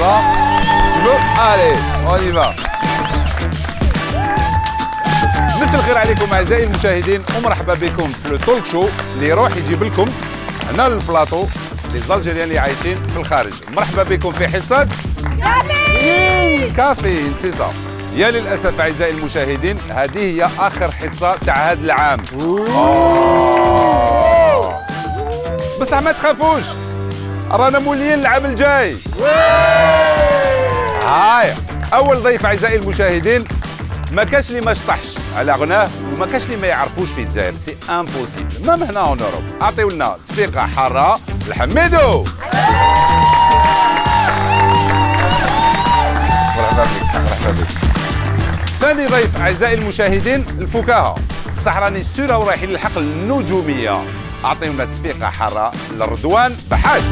va. Tu veux? Allez, on y va. مساء الخير عليكم اعزائي المشاهدين ومرحبا بكم في لو توك شو اللي يروح يجيب لكم هنا للبلاطو لي زالجيريان اللي عايشين في الخارج. مرحبا بكم في حصه كافيين سي صا. يا للاسف اعزائي المشاهدين هذه هي اخر حصه تاع هذا العام. بصح ما تخافوش رانا موليين العام الجاي. هاي اول ضيف اعزائي المشاهدين ما كاش اللي ما شطحش على غناه وما كاش اللي ما يعرفوش في الجزائر. سي امبوسيبل مام هنا اون اوروب. اعطيو لنا تصفيقه حاره الحميدو. مرحبا بك مرحبا بك. ثاني ضيف اعزائي المشاهدين الفكاهه صح راني سيره ورايحين للحقل النجوميه. اعطيو لنا تصفيقه حاره لرضوان بحاج.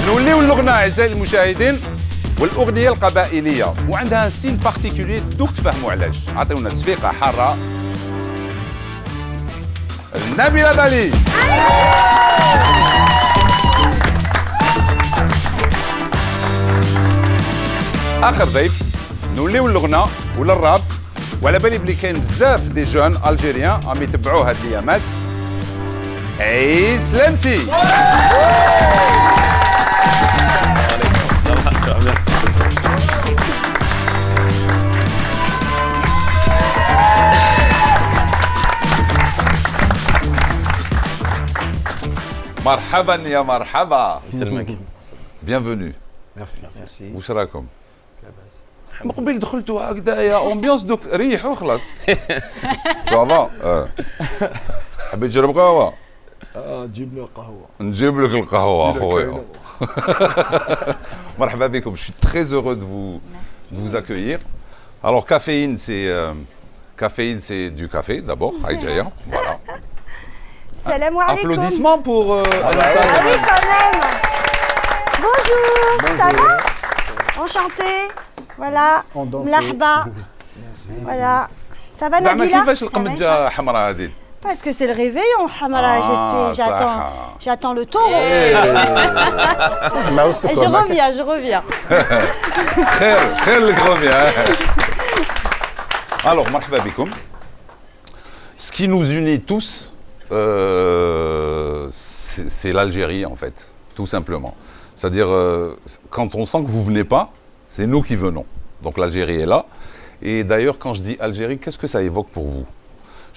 نوليو الأغنية أعزائي المشاهدين والأغنية القبائلية وعندها ستيل بارتيكولي دوك تفهموا علاش. عطيونا تصفيقة حارة نبيلة دالي. آخر ضيف نوليو الأغنية ولا الراب وعلى بالي بلي كاين بزاف دي جون ألجيريان عم يتبعوه هاد الأيامات. عيس لمسي. مرحبا يا مرحبا. يسلمك. بيانفونو. ميرسي. واش راكم؟ من قبل دخلتوا هكذايا امبيونس دوك ريحوا خلاص. صافا. حبيت تشرب قهوه؟ تجيب لنا قهوه. نجيب لك القهوه اخويا. مرحبا بكم. Je suis très heureux de vous accueillir. Alors caféine c'est du café d'abord. Aïdjaïa. Voilà. Salam alaikum. Applaudissements pour Ah oui, quand même. Bonjour, ça va? Enchanté. Voilà. Mlahba. Voilà. Ça va زعما Nabila? كيفاش القمجه حمراء هذه؟ Parce que c'est le réveillon, Hamara. J'attends le taureau. Et je reviens. خير لك ربيع. Alors مرحبا بكم. Ce qui nous unit tous c'est l'Algérie en fait, tout simplement. C'est-à-dire quand on sent que vous venez pas, c'est nous qui venons. Donc l'Algérie est là. Et d'ailleurs quand je dis Algérie, qu'est-ce que ça évoque pour vous?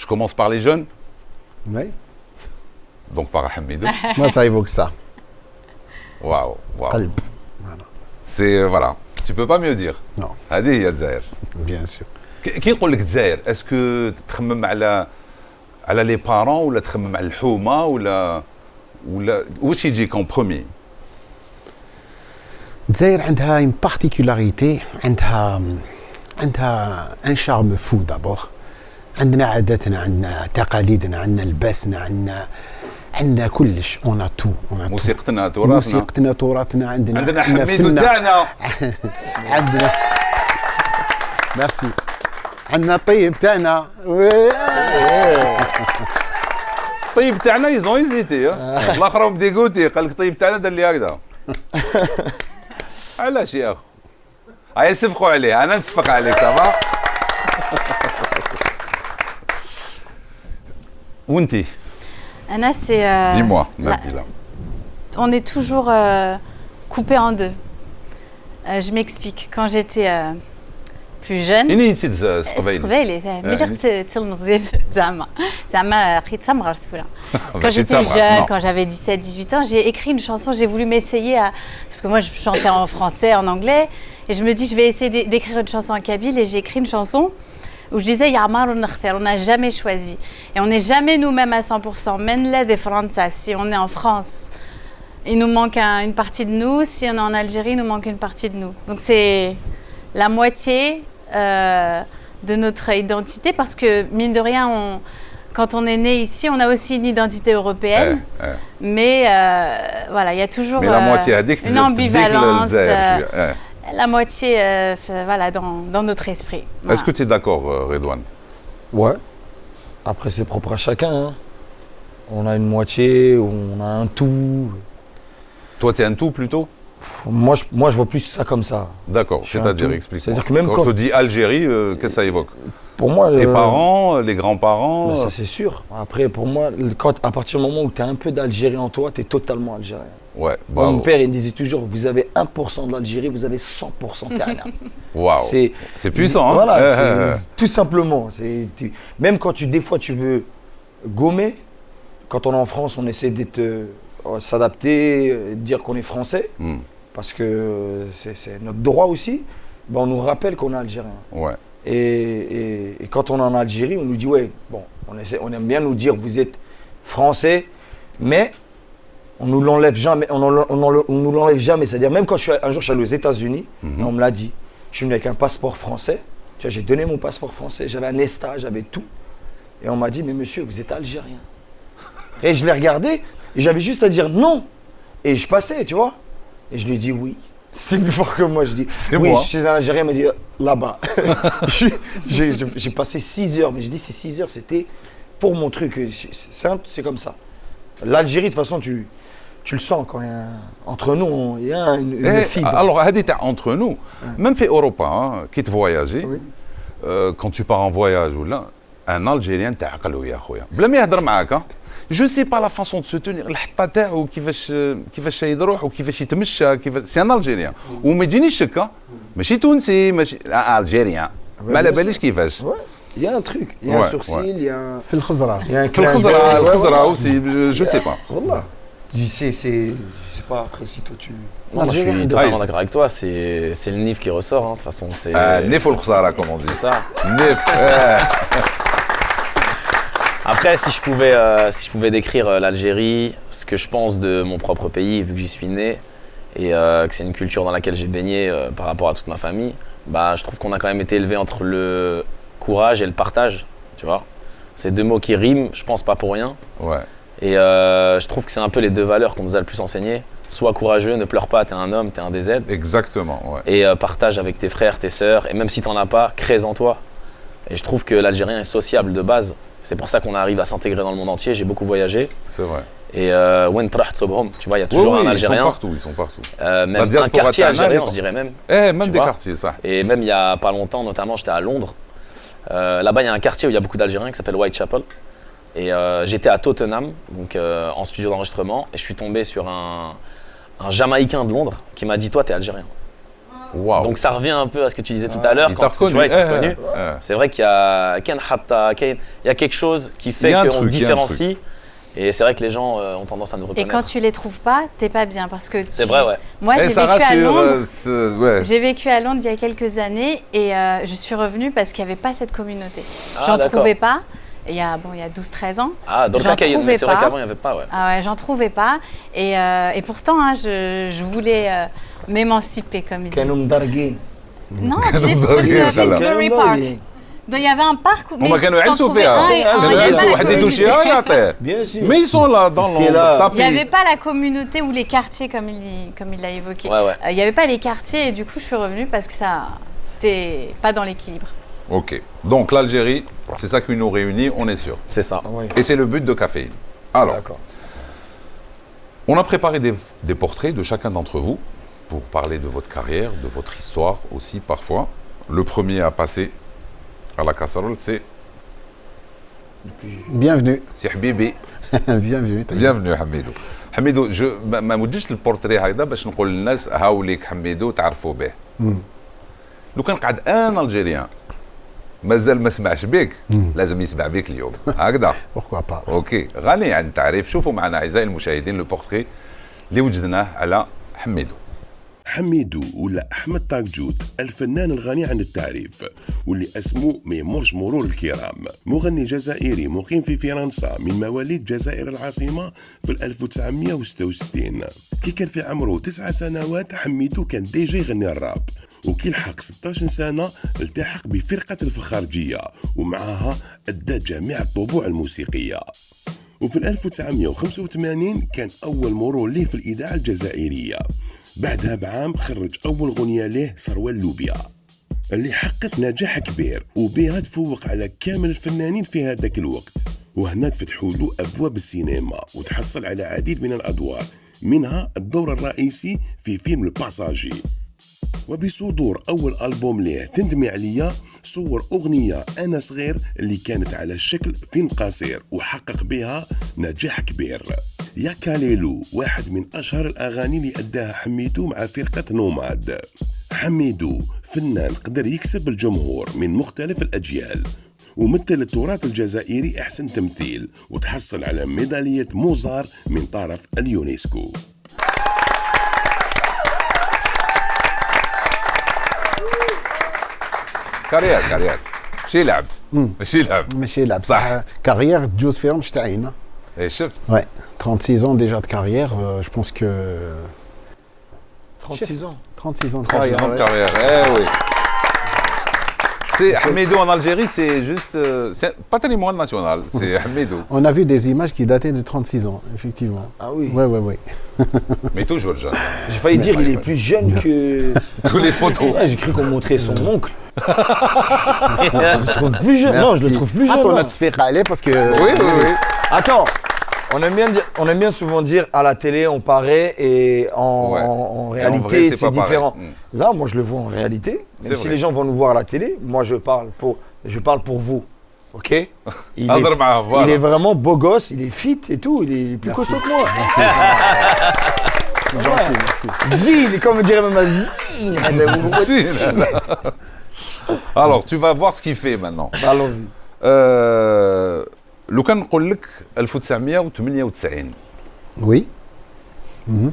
Je commence par les jeunes. Oui. Donc par Hamidou. Moi, ça évoque ça. Waouh, waouh. Qalb. Voilà. C'est voilà, tu peux pas mieux dire. Non. هذه هي الجزائر. Bien sûr. كي يقول لك الجزائر اسكو تخمم على لي بارون ولا تخمم على الحومه ولا واش يجيك اون بروميي؟ الجزائر عندها une particularité. عندها un charme fou d'abord. عندنا عاداتنا، عندنا تقاليدنا، عندنا لباسنا، عندنا كلش. اون تو موسيقتنا تراثنا عندنا حميدو تاعنا. عندنا ميرسي. عندنا الطيب تاعنا. طيب تاعنا يزون يزيتي الاخر هم ديغوتي قال لك طيب تاعنا دار لي هكذا. علاش يا اخو؟ هاي صفقوا عليه انا نصفق عليك صافا. وانتي؟ Anna, c'est. Dis-moi, Nabila. On est toujours coupé en deux. Je m'explique. Quand j'étais plus jeune. إني نسيت قبيلي ملي تلمزيد زعما خيت صغرت ولا. Quand j'étais jeune, quand j'avais 17-18 ans, j'ai écrit une chanson, j'ai voulu m'essayer à parce que moi je chantais en français, en anglais et je me dis je vais essayer d'écrire une chanson en kabyle et j'ai écrit une chanson où je disais Yamar ou Nakhfer, on n'a jamais choisi et on n'est jamais nous-mêmes à 100%. Même là des Français, si on est en France, il nous manque une partie de nous, si on est en Algérie, il nous manque une partie de nous. Donc c'est la moitié de notre identité parce que mine de rien quand on est né ici on a aussi une identité européenne mais voilà il y a toujours une ambivalence la moitié voilà dans notre esprit. Voilà. Est-ce que tu es d'accord Redouane? Ouais. Après c'est propre à chacun hein. on a une moitié, on a un tout. Toi, t'es un tout plutôt? Moi, je vois plus ça comme ça. D'accord, Je suis un c'est-à-dire, tout. explique-moi. C'est-à-dire que même quand on te dit Algérie, qu'est-ce que ça évoque? Pour moi, Les parents, les grands-parents ben ça c'est sûr. Après, pour moi, à partir du moment où tu as un peu d'Algérie en toi, tu es totalement algérien. Ouais, Moi, mon père, il me disait toujours, vous avez 1% de l'Algérie, vous avez 100% terrien. Waouh, c'est puissant, hein? Voilà, tout simplement. Même quand des fois tu veux gommer, quand on est en France, on essaie s'adapter, dire qu'on est français, parce que c'est notre droit aussi. Ben, on nous rappelle qu'on est algérien. Ouais. Et quand on est en Algérie, on nous dit, ouais, bon, on aime bien nous dire, vous êtes français, mais on nous l'enlève jamais. On nous l'enlève jamais. C'est-à-dire, même quand un jour je suis allé aux États-Unis, on me l'a dit, je suis venu avec un passeport français. Tu vois, j'ai donné mon passeport français, j'avais un ESTA, j'avais tout. Et on m'a dit, mais monsieur, vous êtes algérien. Et je l'ai regardé, et j'avais juste à dire non. Et je passais, tu vois. Et je lui ai dit oui. C'était plus fort que moi. Je dis oui, moi. je suis un Algérien. Il m'a dit là-bas. J'ai passé 6 heures, mais je dis ces 6 heures, c'était pour mon truc. C'est comme ça. L'Algérie, de toute façon, tu le sens quand entre nous, il y a une fibre. Alors, entre nous, même fait Europe, hein, qui te voyager, quand tu pars en voyage ou là, un Algérien t'aqalou ya khoya. Bla ma yahdar معاك. Je sais pas la façon de se tenir, الحطه تاعو كيفاش يروح وكيفاش يتمشى سي ان الجيريان وما يجينيش شكا ماشي تونسي ماشي الجيريان ما على باليش كيفاش. Il y a un truc, il y a un sourcil, il y a un في الخزرة. il y a un في الخزرة aussi, je sais pas. Wallah. Je sais pas après si toi tu. Non, moi, je suis totalement d'accord avec toi, c'est le NIF qui ressort, hein, de toute façon. C'est Nef ou l'khsara, comme on dit. C'est ça. Nef. Après, si je pouvais décrire l'Algérie, ce que je pense de mon propre pays, vu que j'y suis né, et que c'est une culture dans laquelle j'ai baigné par rapport à toute ma famille, bah, je trouve qu'on a quand même été élevé entre le courage et le partage, tu vois. C'est deux mots qui riment, je pense pas pour rien. Ouais. Et je trouve que c'est un peu les deux valeurs qu'on nous a le plus enseignées. Sois courageux, ne pleure pas, t'es un homme, t'es un DZ. Exactement, ouais. Et partage avec tes frères, tes sœurs, et même si t'en as pas, crée-en toi. Et je trouve que l'Algérien est sociable de base. C'est pour ça qu'on arrive à s'intégrer dans le monde entier. J'ai beaucoup voyagé. C'est vrai. Et tu vois, il y a toujours un Algérien. Ils sont partout. Même un quartier algérien, je dirais même. Même des quartiers, ça. Et même il y a pas longtemps, notamment, j'étais à Londres. Là-bas, il y a un quartier où il y a beaucoup d'Algériens qui s'appelle Whitechapel. Et j'étais à Tottenham, donc en studio d'enregistrement, et je suis tombé sur un Jamaïcain de Londres qui m'a dit, toi, t'es algérien. Wow. Donc ça revient un peu à ce que tu disais tout à l'heure, quand tu vois, il t'a reconnu. C'est vrai qu'il y a quelque chose qui fait qu'on se différencie. Et c'est vrai que les gens ont tendance à nous reconnaître. Et quand tu les trouves pas, t'es pas bien parce que. C'est vrai, ouais. Moi, j'ai vécu à Londres. Ouais. J'ai vécu à Londres il y a quelques années et je suis revenue parce qu'il n'y avait pas cette communauté. Ah, j'en d'accord. trouvais pas. Il y a 12-13 ans. Ah, dans le cas qu'il y a, mais c'est vrai qu'avant il n'y avait pas, ouais. Ah ouais, j'en trouvais pas. Et pourtant, hein, je voulais m'émanciper comme ils disent. Non, c'est Finsbury Park. Donc il y avait un parc où mais ils sont là dans le tapis. Il n'y avait pas la communauté ou les quartiers comme il l'a évoqué. Ouais, ouais. Il n'y avait pas les quartiers et du coup je suis revenue parce que c'était pas dans l'équilibre. Ok, donc l'Algérie, c'est ça qui nous réunit, on est sûr. C'est ça. Et c'est le but de Caféine. Alors, on a préparé des portraits de chacun d'entre vous pour parler de votre carrière, de votre histoire aussi parfois. Le premier à passer à la casserole, c'est... Bienvenue. C'est Habibi. Bienvenue. Bienvenue Hamidou. Hamidou, ما موديش البورتري هكذا باش نقول للناس هاوليك حميدو تعرفوا به. لو كان قعد ان الجيريان مازال ما سمعش بك لازم يسمع بك اليوم هكذا. Pourquoi pas. اوكي غني عن التعريف. شوفوا معنا اعزائي المشاهدين لو بورتري اللي وجدناه على حميدو. حميدو ولا أحمد طاقجود الفنان الغني عن التعريف واللي اسمه ما يمرش مرور الكرام. مغني جزائري مقيم في فرنسا من مواليد جزائر العاصمة في 1966. كي كان في عمره 9 سنوات حميدو كان ديجا يغني الراب، وكي لحق 16 سنة التحق بفرقة الفخارجية ومعها أدى جميع الطبوع الموسيقية. وفي 1985 كان أول مرور ليه في الإذاعة الجزائرية. بعدها بعام خرج أول غنية له سروال لوبيا اللي حقق نجاح كبير وبها تفوق على كامل الفنانين في هذاك الوقت. وهنا تفتحوا له أبواب السينما وتحصل على عديد من الأدوار، منها الدور الرئيسي في فيلم الباساجي. وبصدور أول ألبوم ليه تندمي عليا صور أغنية أنا صغير اللي كانت على شكل فيلم قصير وحقق بها نجاح كبير. يا كاليلو واحد من أشهر الأغاني اللي أداها حميدو مع فرقة نوماد. حميدو فنان قدر يكسب الجمهور من مختلف الأجيال، ومثل التراث الجزائري أحسن تمثيل، وتحصل على ميدالية موزار من طرف اليونسكو. كارير ماشي لعب ماشي لعب صح. كارير تجوز فيها مش تاعينا. اي شفت. Ouais, 36 ans déjà de carrière, je pense que 36 ans. 36 ans de 36 carrière. ans de ouais. carrière, eh oui. C'est Hamidou en Algérie, c'est juste. C'est patrimoine national, c'est Hamidou. On a vu des images qui dataient de 36 ans, effectivement. Ah oui. Ouais. Mais toujours jeune. J'ai failli dire il est plus jeune que. Que les photos. Ah, j'ai cru qu'on montrait son oncle. Je le trouve plus jeune. Non, je le trouve plus jeune. On non. a fait râler parce que. Oui. Attends, on aime bien souvent dire à la télé on paraît et en vrai, réalité c'est c'est pas pareil. différent. Là, moi je le vois en réalité. Même C'est si vrai. les gens vont nous voir à la télé, moi je parle pour vous. Ok? Il Adr Ma'a, voilà. est vraiment beau gosse, il est fit et tout, il est plus costaud que moi. Gentil, merci. Zine, comme dirait même Zine. Alors, tu vas voir ce qu'il fait maintenant. Allons-y. لو كان نقول لك 1998 Oui, qu'est-ce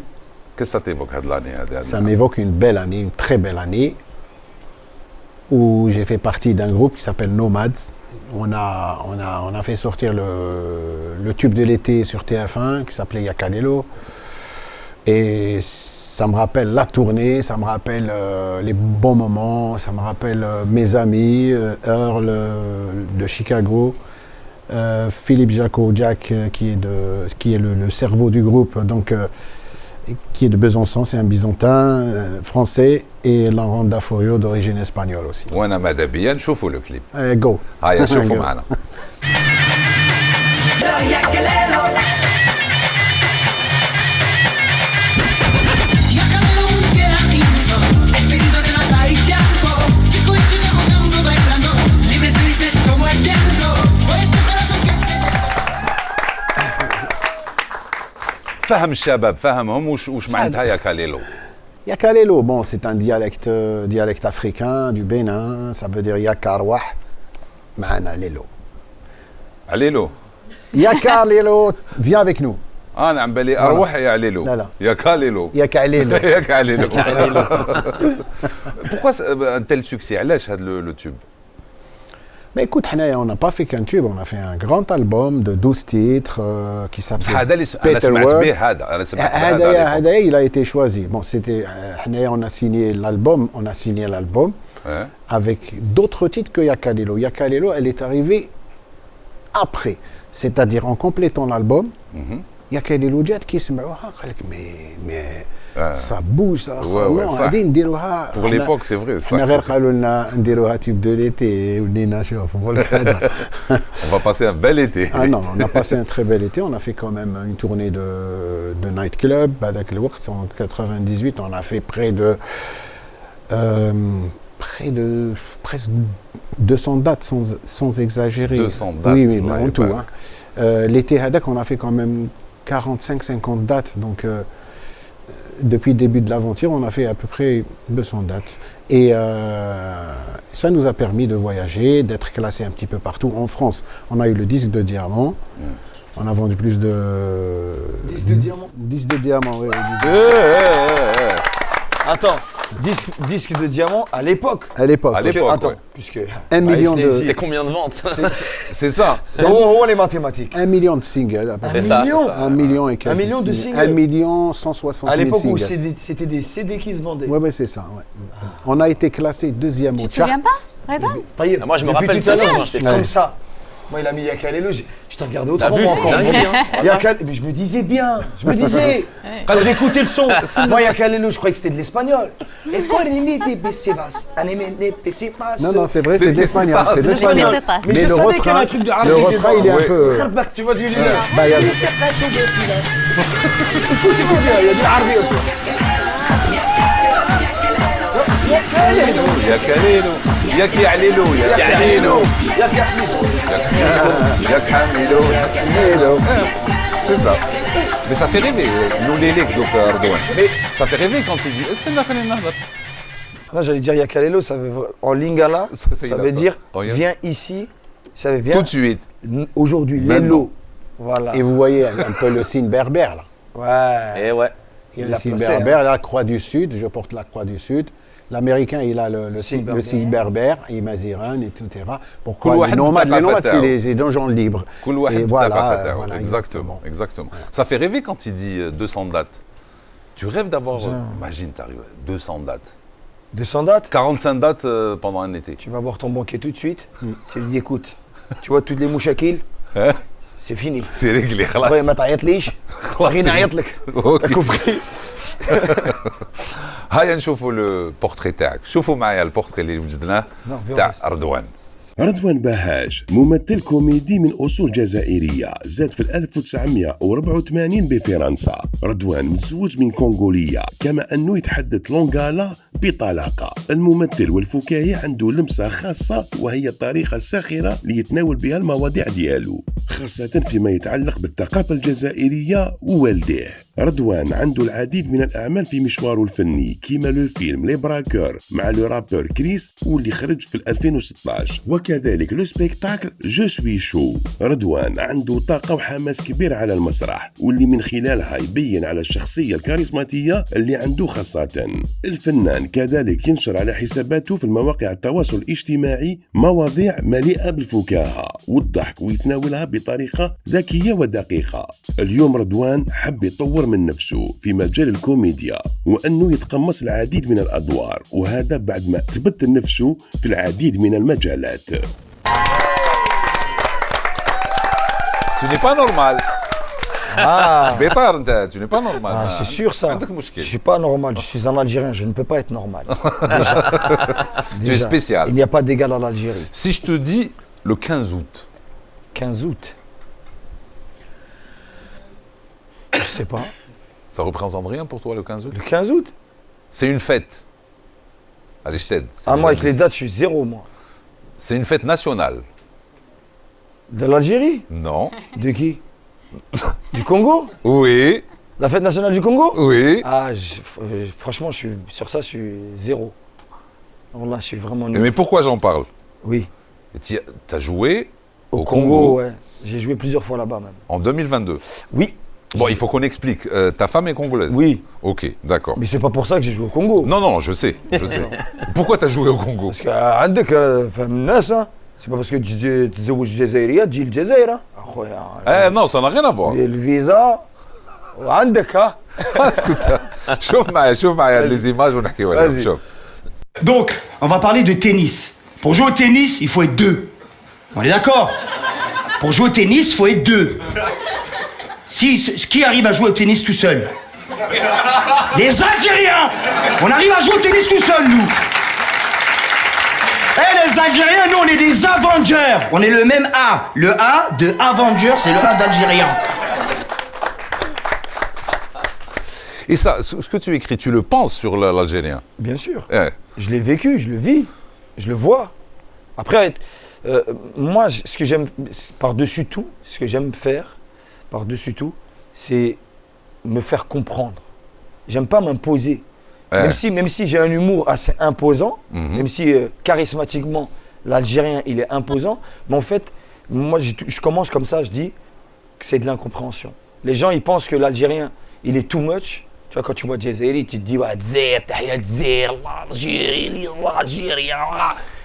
que ça t'évoque هاد l'année هذه؟ ça m'évoque une belle année, une très belle année, où j'ai fait partie d'un groupe qui s'appelle Nomads. On a fait sortir le tube de l'été sur TF1 qui s'appelait Yakalelo. Et ça me rappelle la tournée, ça me rappelle les bons moments, ça me rappelle mes amis, Earl de Chicago, Philippe Jaco-Jack qui est le cerveau du groupe, donc qui est de Besançon, c'est un Byzantin français, et Laurent Daforio d'origine espagnole aussi. وانا ماذا بيا نشوفوا لو كليب. Go. هيا شوفوا Go. معنا. فهم الشباب فهمهم وش معناتها يا كاليلو. Yakalelo, bon, c'est un dialecte africain du Bénin, ça veut dire Yakarwah, Ma'ana Lelo. عليلو. Yakalelo, viens avec nous. انا عم بالي اروح يا عليلو. لا. يا كاليلو. Yakalelo. يا كاليلو. Pourquoi un tel succès? علاش هذا لو تيوب؟ Mais écoute, Hanaya, on n'a pas fait qu'un tube, on a fait un grand album de 12 titres qui s'appelle هذا اللي انا سمعت Peterwork. به انا سمعت به هذا. Hadaya, il a été choisi. Bon, c'était Hanaya, on a signé l'album Ouais. avec d'autres titres que Yakalelo. Yakalelo, elle est arrivée après, c'est-à-dire en complétant l'album. Yakalelo جات كيسمعوها قال لك mais ça bouge ça. ouais, غادي نديروها. Pour l'époque, c'est vrai. حنا غير قالوا لنا نديروها تيب دو ليتي ولينا نشوف On va passer un bel été. Ah non, on a passé un très bel été, on a fait quand même une tournée de nightclub. Avec le Waqt, en 98, on a fait près de presque 200 dates sans exagérer. 200 dates. Oui, mais en tout. bah. Hein. L'été Hadak, on a fait quand même 45-50 dates. Donc, depuis le début de l'aventure, on a fait à peu près 200 dates. Et ça nous a permis de voyager, d'être classé un petit peu partout. En France, on a eu le disque de diamant. On a vendu plus de... Disque de diamant. Disque de diamant, oui. Attends, disque de diamant à l'époque. À l'époque. À l'époque, Attends, ouais. puisque 1 million de... C'était combien de ventes? C'est ça. les mathématiques. 1 million de singles. À peu près. C'est ça, million. c'est ça. 1 million et quelques. 1 million de singles. 1 million 160 À 000 l'époque où singles. c'était des CD qui se vendaient. Ouais, c'est ça. Ouais. On a été classé deuxième Tu au te chart. souviens pas, Reda? Taïeb, Ah, moi, je me depuis rappelle tout à de ça, l'heure, moi, j'étais ouais. comme ça. Moi, il a mis Yakalelo, je t'ai regardé T'as vu, autrement c'est encore. dingue, hein. Mais je me disais bien, Quand j'écoutais le son, moi, Yakalelo, je croyais que c'était de l'espagnol. Et quand il met des pesevas, Non, c'est vrai, c'est de l'espagnol. C'est de l'espagnol. connaissais pas. Mais je savais qu'il y avait un truc de arabe. Le refrain, il est un peu. Tu vois ce que je veux dire? Bah, il y a- Écoute bien, il y a du arabe un peu. يا كاليلو يا كيعليلو يا كيعليلو يا كحميلو يا كحميلو. C'est ça. Mais ça fait rêver, nous les legs, docteur Ardouane. Mais ça fait rêver quand il dit استنى خلينا نهضر. Non, j'allais dire Yakalelo, ça veut en lingala, ça veut dire viens ici, ça veut viens Tout de suite. aujourd'hui, Lelo. Voilà. Et vous voyez un peu le signe berbère là. Ouais. Et ouais. Il y a Il le l'a signe placé, berbère, la croix du Sud, je porte la croix du Sud. L'Américain, il a le signe berbère, Imaziran, etc. Pourquoi les nomades, c'est les donjons libres. Et voilà, exactement. Ça fait rêver quand il dit 200 dates. Tu rêves d'avoir, imagine, tu arrives à 200 dates. 200 dates 45 dates pendant un été. Tu vas voir ton banquier tout de suite, tu lui dis écoute, tu vois toutes les mouchakils, c'est fini. C'est réglé, خلاص. Après, ما تعيطليش, غير نعيط لك. T'as compris? هيا نشوفوا لو بورتري تاعك، شوفوا معايا البورتري اللي وجدناه تاع أردوان. رضوان بهاج ممثل كوميدي من أصول جزائرية، زاد في 1984 بفرنسا. رضوان متزوج من كونغولية، كما أنه يتحدث لونغالا بطلاقة. الممثل والفكاهي عنده لمسة خاصة، وهي الطريقة الساخرة ليتناول بها المواضيع ديالو، خاصة فيما يتعلق بالثقافة الجزائرية ووالديه. رضوان عنده العديد من الأعمال في مشواره الفني، كيما لو فيلم لي براكور مع لو رابور كريس واللي خرج في 2016، وكذلك لو سبيكتاكل جو سوي شو. رضوان عنده طاقة وحماس كبير على المسرح، واللي من خلالها يبين على الشخصية الكاريزماتية اللي عنده خاصة. الفنان كذلك ينشر على حساباته في المواقع التواصل الاجتماعي مواضيع مليئة بالفكاهة والضحك، ويتناولها بطريقة ذكية ودقيقة. اليوم رضوان حب يطور من نفسه في مجال الكوميديا، وأنه يتقمص العديد من الأدوار، وهذا بعد ما ثبت نفسه في العديد من المجالات. Tu n'es pas normal. سبيطار انت, tu n'es pas normal. Ah, c'est sûr ça. عندك Je مشكل. suis pas normal, je suis un Algérien, je ne peux pas être normal. Tu es spécial. Il n'y a pas d'égal à l'Algérie. Si je te dis le 15 août, 15 août. Je sais pas. ça représente rien pour toi le 15 août? Le 15 août C'est une fête. Allez, je t'aide. Ah, moi, avec les dates, je suis zéro, moi. C'est une fête nationale. De l'Algérie? Non. De qui? Du Congo? Oui. La fête nationale du Congo? Oui. Ah, franchement, sur ça, je suis zéro. Alors là, je suis vraiment nul. Mais pourquoi j'en parle? Oui. Tu as joué Au Congo, ouais. J'ai joué plusieurs fois là-bas, même. En 2022. Oui. Bon, il faut qu'on explique. Ta femme est congolaise? Oui. Ok, d'accord. Mais c'est pas pour ça que j'ai joué au Congo. Non, je sais. Pourquoi tu as joué au Congo? Parce que عندك فهم الناس c'est pas parce que تتزوج جزائرية تجي الجزائر اخويا. Non, ça n'a rien à voir. الفيزا وعندك ها. شوف معايا les images ونحكيو عليهم. شوف. Donc, on va parler de tennis. Pour jouer au tennis, il faut être deux. On est d'accord? Pour jouer au tennis, il faut être deux. Qui arrive à jouer au tennis tout seul? Les Algériens! On arrive à jouer au tennis tout seul, nous. Eh, les Algériens, nous, on est des Avengers. On est le même A. Le A de Avenger, c'est le A d'Algérien. Et ça, ce que tu écris, tu le penses sur l'Algérien? Bien sûr. Ouais. Je l'ai vécu, je le vis, je le vois. Après, moi, ce que j'aime, par-dessus tout, ce que j'aime faire, par-dessus tout, c'est me faire comprendre. J'aime pas m'imposer. Ouais. Même si j'ai un humour assez imposant, même si charismatiquement, l'Algérien, il est imposant, mais en fait, moi, je commence comme ça, je dis que c'est de l'incompréhension. Les gens, ils pensent que l'Algérien, il est too much. Tu vois, quand tu vois Djezairi, tu te dis, ouais, Dzer, Tahia Dzer, l'Algérien.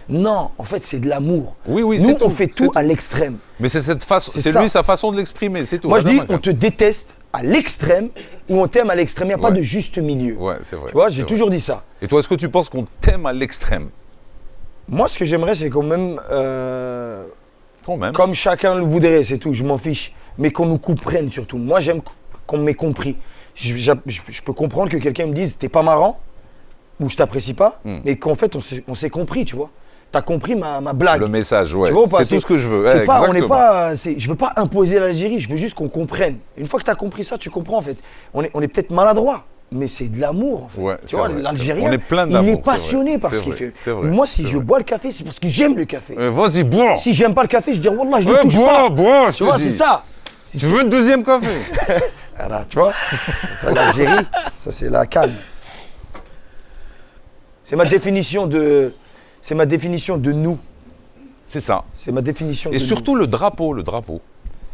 Non, en fait, c'est de l'amour. Oui, nous, c'est on tout, fait tout à l'extrême. Mais c'est cette façon, c'est ça. lui sa façon de l'exprimer, c'est tout. Moi, je dis, on te déteste à l'extrême ou on t'aime à l'extrême. Il n'y a pas Ouais. de juste milieu. Ouais, c'est vrai. Tu vois, j'ai c'est toujours vrai. dit ça. Et toi, est-ce que tu penses qu'on t'aime à l'extrême? Moi, ce que j'aimerais, c'est quand même Quand même. Comme chacun le voudrait, c'est tout, je m'en fiche. Mais qu'on nous comprenne surtout. Moi, j'aime qu'on m'ait compris. Je peux comprendre que quelqu'un me dise, t'es pas marrant, ou je t'apprécie pas, mais qu'en fait, on s'est compris, tu vois. T'as compris ma blague. Le message, ouais. Tu vois ou pas, c'est tout ce que je veux. C'est pas, on n'est exactement. pas, je veux pas imposer l'Algérie, je veux juste qu'on comprenne. Une fois que t'as compris ça, tu comprends en fait. On est peut-être maladroit, mais c'est de l'amour en fait. Ouais, tu vois, vrai, l'Algérien, on est plein il d'amour, est c'est passionné vrai, par ce c'est qu'il vrai, fait. c'est vrai, Moi, si c'est je vrai. bois le café, c'est parce que j'aime le café. Vas-y, bois. Si j'aime pas le café, je dis wallah, je le Ouais, touche bois, pas. bois, je Tu te vois, dis. c'est ça. Tu veux un deuxième café? Voilà, tu vois, ça, l'Algérie, ça c'est la calme. C'est ma définition de nous. C'est ça. C'est ma définition de Et nous. surtout le drapeau.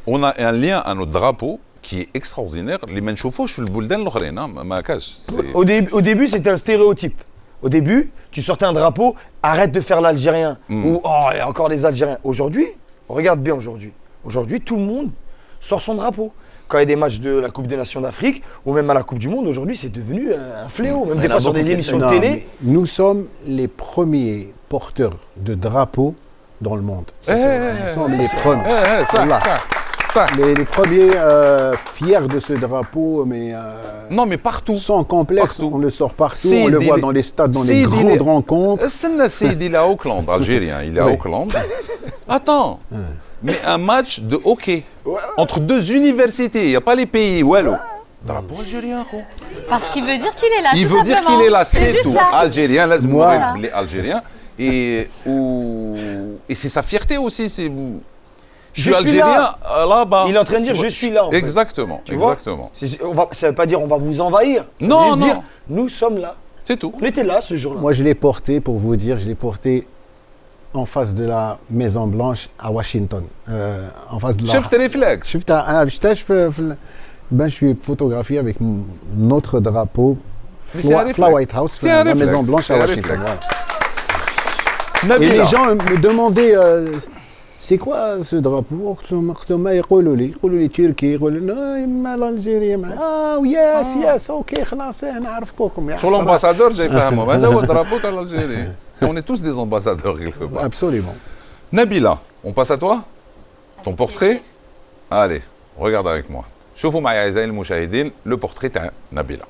On a un lien à notre drapeau qui est extraordinaire. Les menchoufos, je suis le buldan l'okhrin, ma cache. Au début, c'était un stéréotype. Au début, tu sortais un drapeau, arrête de faire l'Algérien. Ou, oh, il y a encore des Algériens. Aujourd'hui, regarde bien aujourd'hui. Aujourd'hui, tout le monde sort son drapeau. Quand il y a des matchs de la Coupe des Nations d'Afrique, ou même à la Coupe du Monde, aujourd'hui, c'est devenu un fléau. Même des fois sur des émissions de Non, télé. mais nous sommes les premiers porteurs de drapeaux dans le monde. Nous sommes les premiers. Voilà. Ça. Les premiers fiers de ce drapeau, mais Non, mais partout. sans complexe, Partout. on le sort partout, C'est on le des- voit dans les stades, dans c'est les des- grandes rencontres. Sidi, il est à Auckland, algérien, il est à Oui. Auckland. Attends, mais un match de hockey entre deux universités, il n'y a pas les pays, wallo. Drapeau algérien, quoi. Parce qu'il veut dire qu'il est là. Il tout veut dire simplement. qu'il est là, c'est juste tout. ça. Algérien, laisse-moi Voilà. les Algériens. Et c'est sa fierté aussi. Je suis Je suis algérien là. là-bas. Il est en train de dire, Tu vois, je suis là, en fait. Exactement, Tu vois exactement. Ça ne veut pas dire on va vous envahir. Ça veut Non, juste non. dire, nous sommes là. C'est tout. On était là ce jour-là. Moi, je l'ai porté, pour vous dire, je l'ai porté en face de la Maison Blanche à Washington. En face de la... شفت ريفلكس. شفتها je suis photographié avec notre drapeau, Mais c'est un Fla réflexe. White House, C'est un la réflexe. Maison Blanche C'est à un Washington. réflexe. voilà. Et Nabila. les gens me demandaient c'est quoi ce drapeau قلت لهم يقولوا لي تركي يقولوا لي ما الجزائري يس اوكي خلاص نعرفكم Sur l'ambassadeur, j'ai fait un moment. هذا هو الدرابو تاع l'Algérie. On est tous des ambassadeurs quelque part. Absolument. Nabila, on passe à toi. Ton portrait. Allez, regarde avec moi. شوفوا معي أعزائي المشاهدين le portrait تاع نبيلة.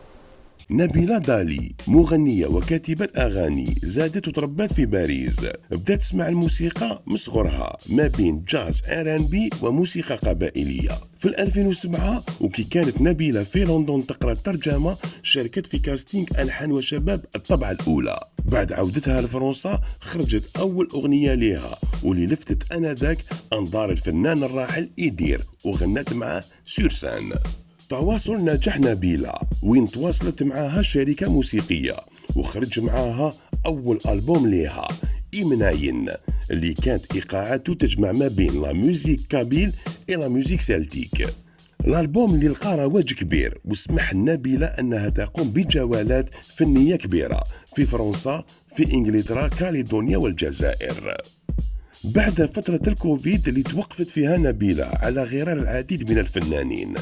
نبيلة دالي مغنية وكاتبة أغاني زادت وتربت في باريس. بدات تسمع الموسيقى من صغرها ما بين جاز R&B وموسيقى قبائلية. في 2007 وكي كانت نبيلة في لندن تقرأ الترجمة شاركت في كاستينغ ألحان وشباب الطبعة الأولى. بعد عودتها لفرنسا خرجت أول أغنية لها واللي لفتت آنذاك أنظار الفنان الراحل إيدير وغنت معه سورسان. تواصل نجاح نبيلة وين تواصلت معاها شركة موسيقية وخرج معاها أول ألبوم ليها إيمناين اللي كانت إيقاعاته تجمع ما بين لا ميوزيك كابيل إلى لا ميوزيك سلتيك. الألبوم اللي لقى رواج كبير وسمح نبيلة أنها تقوم بجولات فنية كبيرة في فرنسا في إنجلترا كاليدونيا والجزائر. بعد فترة الكوفيد اللي توقفت فيها نبيلة على غرار العديد من الفنانين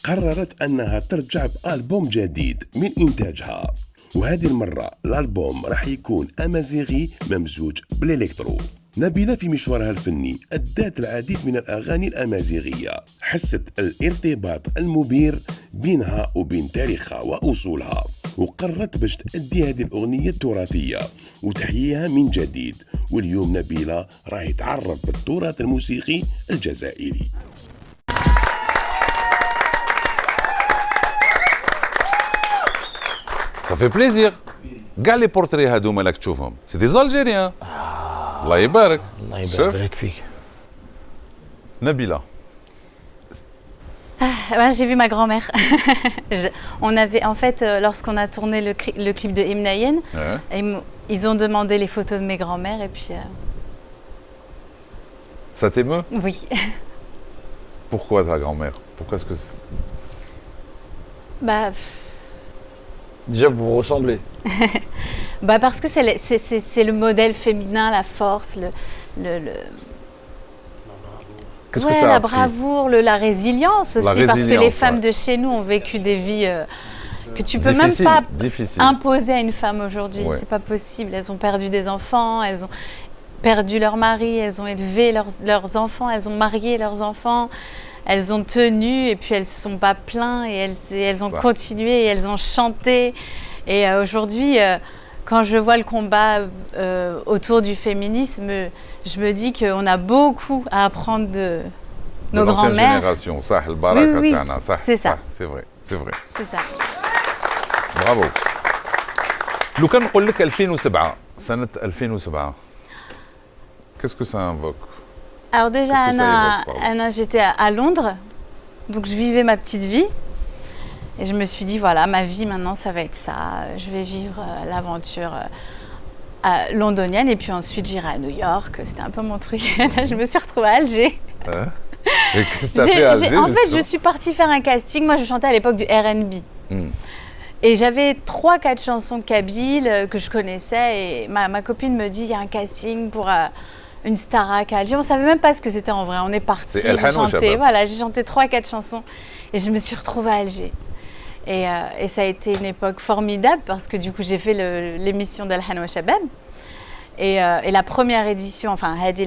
قررت أنها ترجع بألبوم جديد من إنتاجها وهذه المرة الألبوم راح يكون أمازيغي ممزوج بالإلكترو. نبيلة في مشوارها الفني أدت العديد من الأغاني الأمازيغية حست الارتباط المبهر بينها وبين تاريخها وأصولها وقررت باش تأدي هذه الأغنية التراثية وتحييها من جديد واليوم نبيلة راهي تعرف بالتراث الموسيقي الجزائري. Ça fait plaisir. كاع لي بورتري هادوما راك تشوفهم سي دي زالجيريان. الله يبارك. الله شوف. يبارك فيك. نبيلة. Ouais, j'ai vu ma grand-mère. On avait, en fait, lorsqu'on a tourné le clip de Imnayen, Ouais. ils ont demandé les photos de mes grands-mères et puis... Ça t'émeut? oui. Pourquoi ta grand-mère? Pourquoi est-ce que Bah, Déjà, vous vous ressemblez. bah parce que c'est le modèle féminin, la force, Qu'est-ce ouais, que t'as la appris? bravoure, la résilience aussi, parce que les résilience, femmes ouais. de chez nous ont vécu des vies que tu peux Difficile, même pas difficile. imposer à une femme aujourd'hui. Ouais. C'est pas possible. Elles ont perdu des enfants, elles ont... perdu leur mari, elles ont élevé leurs enfants, elles ont marié leurs enfants, elles ont tenu et puis elles ne se sont pas plaintes et elles ont continué et elles ont chanté. Et aujourd'hui, quand je vois le combat autour du féminisme, je me dis qu'on a beaucoup à apprendre de nos grands-mères. Génération, ça, le baraka oui, tana, ça, c'est ça. C'est vrai, c'est vrai. C'est ça. Bravo. لو كان نقول لك 2007 سنة 2007 qu'est-ce que ça invoque? Alors déjà, Qu'est-ce que ça évoque, Anna, j'étais à Londres, donc je vivais ma petite vie. Et je me suis dit, voilà, ma vie maintenant, ça va être ça. Je vais vivre l'aventure londonienne. Et puis ensuite, j'irai à New York. C'était un peu mon truc. Là, je me suis retrouvée à Alger. Et qu'est-ce que tu as fait à Alger? En fait, je suis partie faire un casting. Moi, je chantais à l'époque du R&B. Et j'avais 3-4 chansons kabyles que je connaissais. Et ma copine me dit, il y a un casting pour une Starac à Alger. On ne savait même pas ce que c'était en vrai. On est parti. J'ai chanté 3-4 chansons. Et je me suis retrouvée à Alger. Et ça a été une époque formidable parce que du coup, j'ai fait l'émission d'Al Hanwa Shabab. Et la première édition,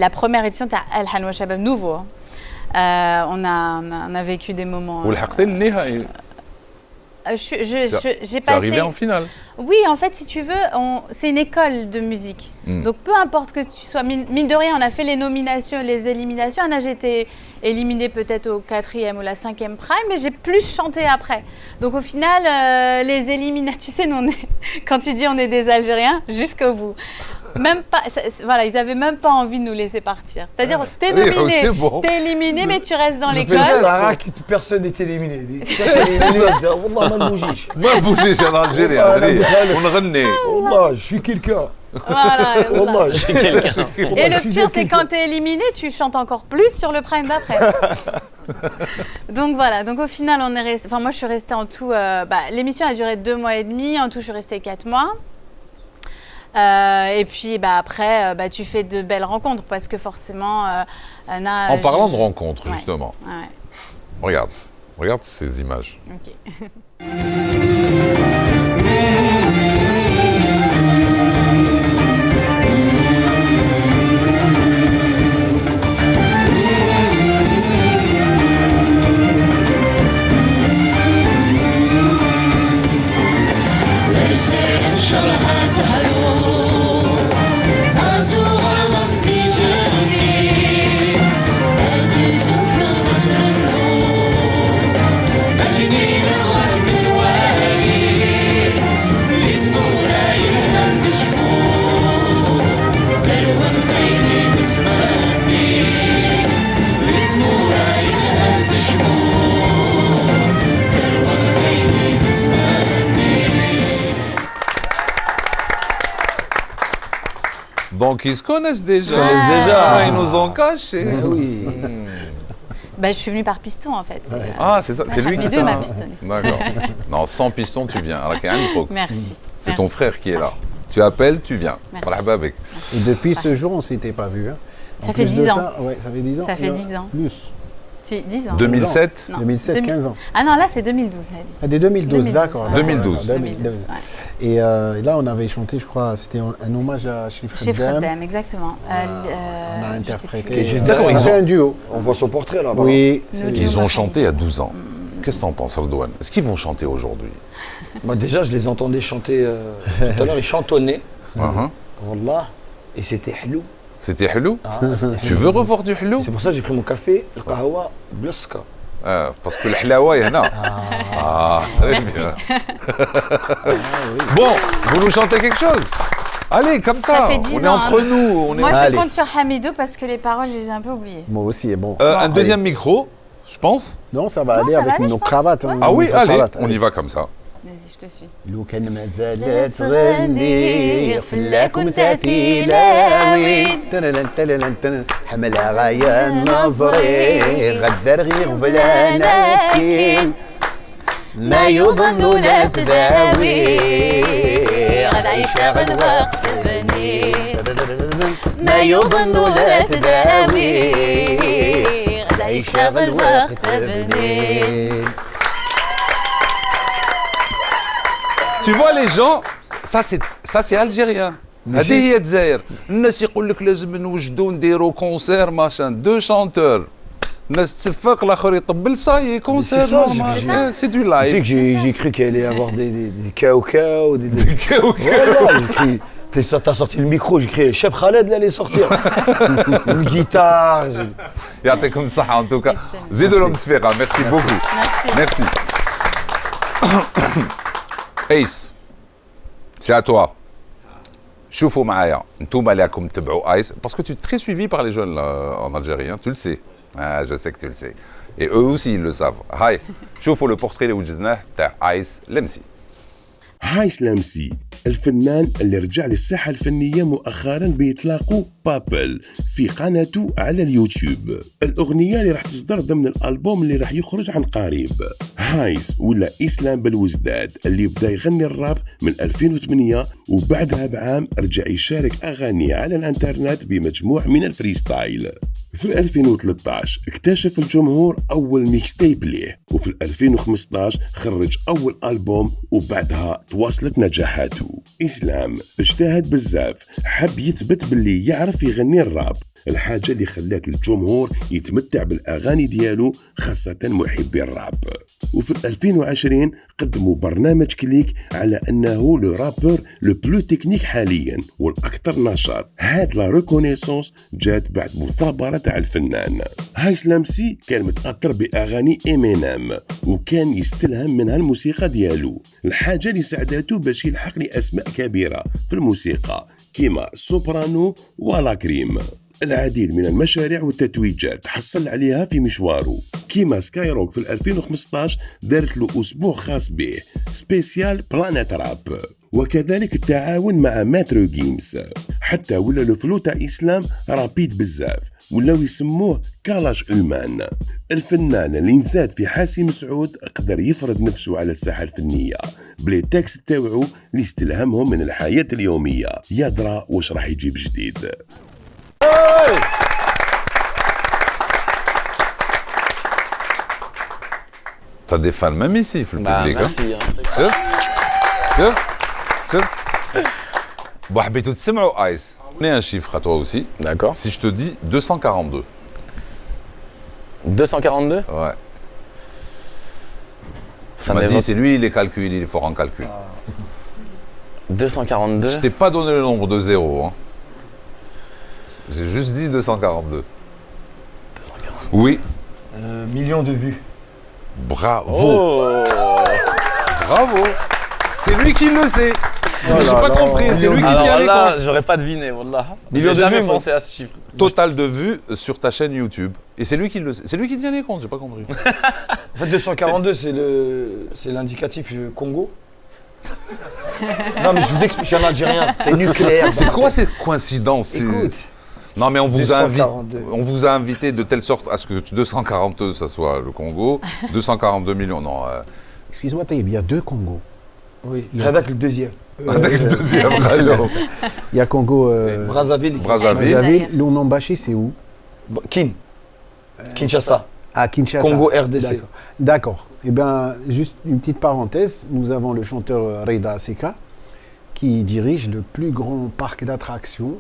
la première édition de Al Hanwa Shabab nouveau. On a vécu des moments. J'ai passé. arrivé en finale. Oui, en fait, si tu veux, c'est une école de musique. Donc, peu importe que tu sois, mine de rien, on a fait les nominations et les éliminations. Anna, j'ai été éliminée peut-être au 4e ou la 5e prime, mais j'ai plus chanté après. Donc, au final, les éliminations, tu sais, quand tu dis on est des Algériens, jusqu'au bout. Même pas, voilà, ils avaient même pas envie de nous laisser partir. C'est-à-dire, t'es nominé, t'es éliminé, mais tu restes dans l'école. Personne n'est éliminé. ما بوجيش انا الجيري ونغني والله je suis quelqu'un. Voilà. والله je suis quelqu'un. Et le pire, c'est quand t'es éliminé, tu chantes encore plus sur le prime d'après. Donc voilà, donc au final, on est resté. Enfin, moi, je suis restée en tout. L'émission a duré 2 mois et demi. En tout, je suis restée 4 mois. Et puis après, tu fais de belles rencontres parce que forcément, En parlant de rencontres, justement. Ouais. Regarde ces images. Ok. Donc ils se connaissent déjà. Ils nous ont cachés. Oui. Je suis venue par piston en fait. C'est ça, c'est lui qui m'a pistonné. D'accord. Non, sans piston, tu viens. Merci. C'est ton frère qui est là. Tu appelles, tu viens. Et depuis ce jour, on ne s'était pas vu. Ça fait 10 ans. Ça fait 10 ans. Ça fait 10 ans. Plus. Si, 10 ans. 2007 non. 2007, 15 ans. Ah non, là c'est 2012. Ah, dès 2012, d'accord. 2012. 2012. Et là, on avait chanté, je crois, c'était un hommage à Chérif Khaddam, exactement. On a interprété. D'accord, ils ont un duo. On voit son portrait là-bas. Oui. Ils ont chanté à 12 ans. Qu'est-ce que t'en penses, Redouane? Est-ce qu'ils vont chanter aujourd'hui? Moi déjà, je les entendais chanter tout à l'heure, ils chantonnaient. Wallah. Et c'était halou. C'était halou? Tu veux revoir du halou? C'est pour ça que j'ai pris mon café, le qahawa, blaska. Parce que le hlawa, il y en a. Très bien. Bon, vous nous chantez quelque chose? Allez, comme ça, fait 10 on est ans, entre nous. Moi, je compte sur Hamidou parce que les paroles, je les ai un peu oubliées. Moi aussi, bon. Un deuxième micro, je pense. Non, ça va aller avec nos cravates. Ah oui, allez, on y va comme ça. Vas-y, je te suis. لو كان ما زالت تغني فلاكم تاتي لاوي حملها غاية النظري غدر غير فلانا كيل ما يظن لا تداوي غد عيشها بالوقت بني ما يظن لا تداوي غد عيشها بالوقت بني. Tu vois les gens, ça c'est algérien. هذه هي الجزائر. الناس يقول لك لازم نوجدوا نديروا كونسير ماشان 2 شانتور. الناس تفق الاخر يطبل صاي كونسير نورمال. سي دو لايف. Tu sais que j'ai cru qu'il allait y avoir des cao-cao, des كاوكاو. Voilà, j'ai cru. T'as sorti le micro, j'ai crié Cheb Khaled, il allait sortir. Une guitare. يعطيكم الصحة en tout cas. زيدوا لهم صفيقة. Merci beaucoup. Merci. ايس. C'est à toi. شوفوا معايا انتوما اللي راكم تتبعوا ايس parce que tu es très suivi par les jeunes là, en Algérie, hein, tu le sais. Ah, je sais que tu le sais. Et eux aussi ils le savent. هاي شوفوا le portrait اللي وجدناه تاع ايس لمسي. هايس لمسي الفنان اللي رجع للساحة الفنية مؤخرا بإطلاقه بابل في قناته على اليوتيوب. الأغنية اللي راح تصدر ضمن الألبوم اللي راح يخرج عن قريب. هايس ولا إسلام بالوزداد اللي بدا يغني الراب من 2008 وبعدها بعام رجع يشارك أغاني على الانترنت بمجموع من الفريستايل. في 2013 اكتشف الجمهور أول ميكستيب ليه، وفي 2015 خرج أول ألبوم وبعدها تواصلت نجاحاته. إسلام اجتهد بزاف، حب يثبت باللي يعرف يغني الراب، الحاجة اللي خلات الجمهور يتمتع بالأغاني ديالو خاصة محبي الراب. وفي 2020 قدموا برنامج كليك على أنه لو رابر لو بلو تكنيك حاليا والأكثر نشاط. هاد لا ريكونيسونس جات بعد مثابرة تاع الفنان. هايس لمسي كان متأثر بأغاني إمينام وكان يستلهم منها الموسيقى ديالو، الحاجة اللي ساعدته باش يلحق لأسماء كبيرة في الموسيقى كيما سوبرانو ولا كريم. العديد من المشاريع والتتويجات حصل عليها في مشواره، كيما سكايروك في 2015 دارت له أسبوع خاص به سبيسيال بلانيت راب، وكذلك التعاون مع ماترو جيمز. حتى ولا لو فلو تاع إسلام رابيد بزاف، ولاو يسموه كالاش ألمان. الفنان اللي نزاد في حاسم سعود قدر يفرض نفسه على الساحة الفنية بلي تكست تاوعو اللي استلهمهم من الحياة اليومية. يدرى واش راح يجيب جديد. T'as des fans même ici, le public. Merci. شوف شوف شوف. Bon, حبيتوا تسمعوا ايس. On est un chiffre à toi aussi. D'accord. Si je te dis 242. 242 Ouais. Ça Tu m'as dit, m'évoque c'est lui, il est calcul, il est fort en calcul. 242. Je t'ai pas donné le nombre de zéros. Hein. J'ai juste dit 242. 242. Oui. Millions de vues. Bravo. Oh Bravo. C'est lui qui le sait. Oh J'ai là pas là. compris. C'est lui qui Alors tient les là, comptes. j'aurais pas deviné, wallah. Millions J'ai de jamais vues, moi. pensé à ce chiffre. Total de vues sur ta chaîne YouTube. Et c'est lui qui le sait. C'est lui qui tient les comptes, j'ai pas compris. En fait, 242, c'est l'indicatif Congo. Non, mais je vous explique, je suis un Algérien. C'est nucléaire. C'est quoi cette coïncidence? C'est- Écoute. Non, mais on vous a 242. invité de telle sorte à ce que 242, ça soit le Congo. 242 millions, non. Excuse-moi, Taïb, il y a 2 Congos. Oui. Avec le deuxième. Avec le deuxième, alors. Il y a Congo. Brazzaville. Brazzaville. Brazzaville. Lumumbashi, c'est où? Kinshasa. À Kinshasa. Congo RDC. D'accord. Eh bien, juste une petite parenthèse. Nous avons le chanteur Reda Seka qui dirige le plus grand parc d'attractions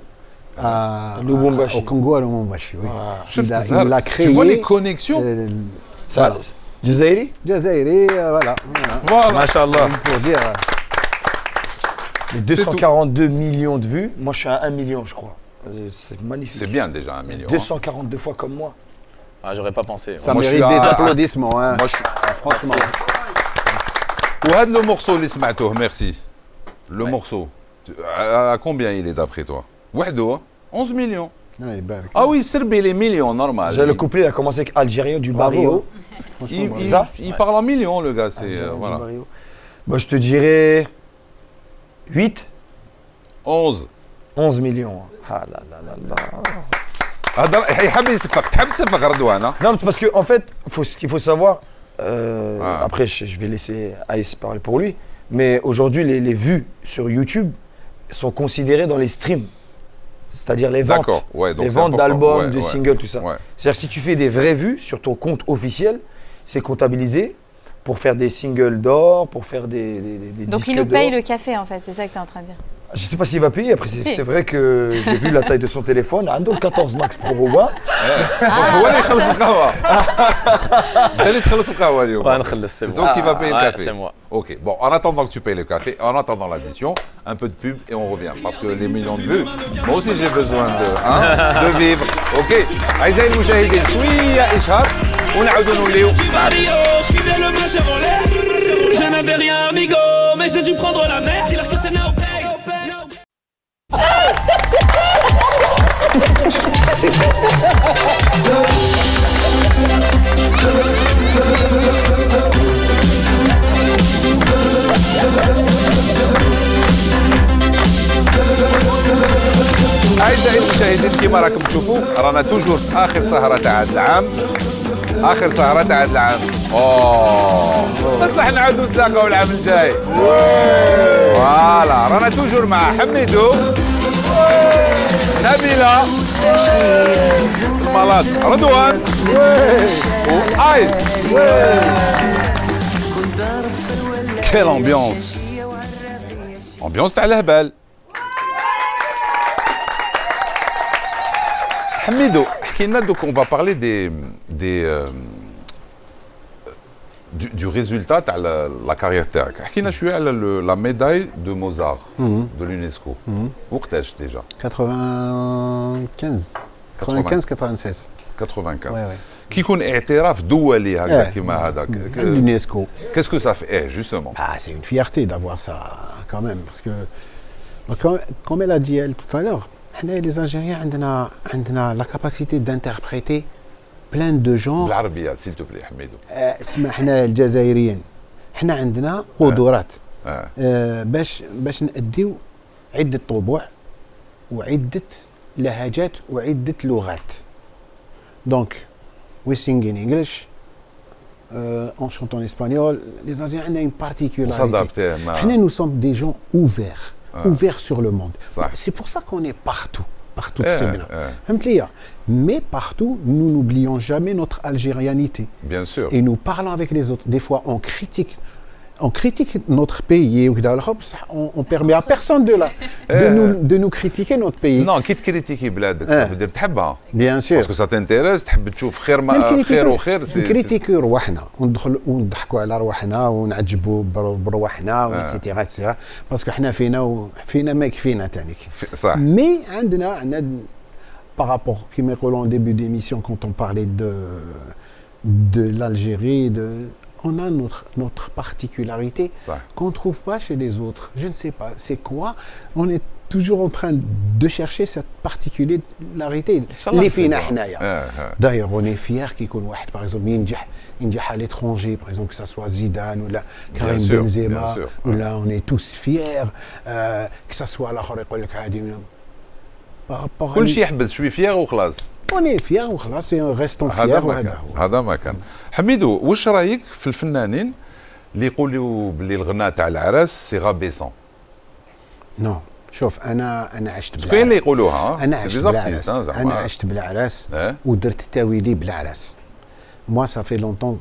Lubumbashi. au Congo, à Lubumbashi. Oui. Chef Il Tazar, l'a créé. tu vois les connexions Ça, Jazairi. Jazairi, voilà. Voilà. Machallah. Pour dire. Les 242 millions de vues. Moi, je suis à 1 million, je crois. C'est magnifique. C'est bien déjà 1 million. 242 fois comme moi. Ah, j'aurais pas pensé. Ça Moi, je mérite suis des à- applaudissements. Hein. Moi, je suis... Franchement. وهذا le morceau اللي سمعته, merci. Le morceau. À combien il est d'après toi? وحده 11 millions. Ah, يبارك. Ah oui, Serbi, les millions, normal. Le couplet, il a commencé avec Algérien du Barrio. Franchement, bravo. Il parle en millions, le gars. C'est, Algérien du voilà. Barrio. Bah, je te dirais 8, 11. 11 millions. Ah là là là là. هذا يحب يصفق تحب تصفق رضوان ها؟ Non, parce qu'en fait, ce qu'il faut savoir, Ah. après je vais laisser Aïs parler pour lui, mais aujourd'hui les vues sur YouTube sont considérées dans les streams, c'est-à-dire les ventes, D'accord, ouais, donc les c'est ventes important. d'albums, Ouais, de ouais. singles, tout ça. Ouais. C'est-à-dire si tu fais des vraies vues sur ton compte officiel, c'est comptabilisé pour faire des singles d'or, pour faire des Donc disques il nous d'or. paye le café en fait, c'est ça que tu es en train de dire. Je sais pas s'il va payer. Après, c'est vrai que j'ai vu la taille de son téléphone. عنده 14 Max Pro Roba. هو اللي يخلص القهوة. انت اللي تخلص القهوة اليوم. ونخلص C'est toi qui vas payer le Ouais, café. c'est moi. Ok, bon, en attendant que tu payes le café, en attendant l'addition, un peu de pub et on revient. Parce que les millions de vues, moi aussi j'ai besoin de vivre. Ok, أعزائي المشاهدين شوية إشهار ونعاودوا نوليو مع Je n'avais rien, amigo, mais j'ai dû prendre la mer. Dis-leur que c'est no pay. أعزائي المشاهدين كما راكم تشوفوا رانا توجور في آخر سهرة تاع هذا العام. آخر سهرة تاع هذا العام. بس احنا نعاودوا نتلاقاو العام الجاي. فوالا رانا توجور مع حميدو نبيلة مالات رضوان وآيس. Quelle ambiance. Ambiance تاع الهبال. Hamidou, donc on va parler du résultat de la carrière تاعك. حكينا شويه على la médaille de Mozart de l'UNESCO. وقتاش déjà 95 96 95. كي يكون اعتراف دولي هكذا كيما هذاك l'UNESCO. Qu'est-ce que ça fait justement. Ah, c'est une fierté d'avoir ça quand même parce que comme elle a dit elle tout à l'heure, les Algériens ont la capacité d'interpréter plein de genres. بالعربية s'il te plaît حميدو. اسمع احنا الجزائريين احنا عندنا قدرات باش نأديو عدة طبوع وعدة لهجات وعدة لغات. Donc we sing in English, on chante en espagnol. Les Algériens ont une particularité. Nous sommes des gens ouverts sur le monde. C'est pour ça qu'on est partout c'est bien. Mais partout, nous n'oublions jamais notre algérianité. Bien sûr. Et nous parlons avec les autres. Des fois, on critique notre pays. On permet à personne de nous critiquer notre pays. Non, qui te critique بلادك ça veut dire تحبها. Bien sûr. Parce que ça t'intéresse, تحب تشوف خير وخير. نكريتيكيو رواحنا ونضحكوا على رواحنا ونعجبوا برواحنا etc. باسكو حنا فينا ما يكفينا تانيك. صح. مي عندنا par rapport كما يقولوا en début d'émission quand on parlait de l'Algérie on a notre particularité qu'on ne trouve pas chez les autres. Je ne sais pas, c'est quoi? On est toujours en train de chercher cette particularité. Les fina hnaya. D'ailleurs, on est fiers qu'il y ait un par exemple, ينجح à l'étranger, par exemple, que ça soit Zidane ou là, Karim Benzema, ou là, on est tous fiers, que ça soit l'autre يقول لك هادي par rapport كل شيء يحبس شوي fier وخلاص. On est fiers وخلاص restons fiers هذا ما كان. حميدو واش رايك في الفنانين اللي يقولوا باللي الغناء تاع العراس سي غابيسون؟ نو شوف انا عشت بالعراس. كاين اللي يقولوها. انا عشت بالعراس ودرت تاويلي بالعراس. Moi ça fait longtemps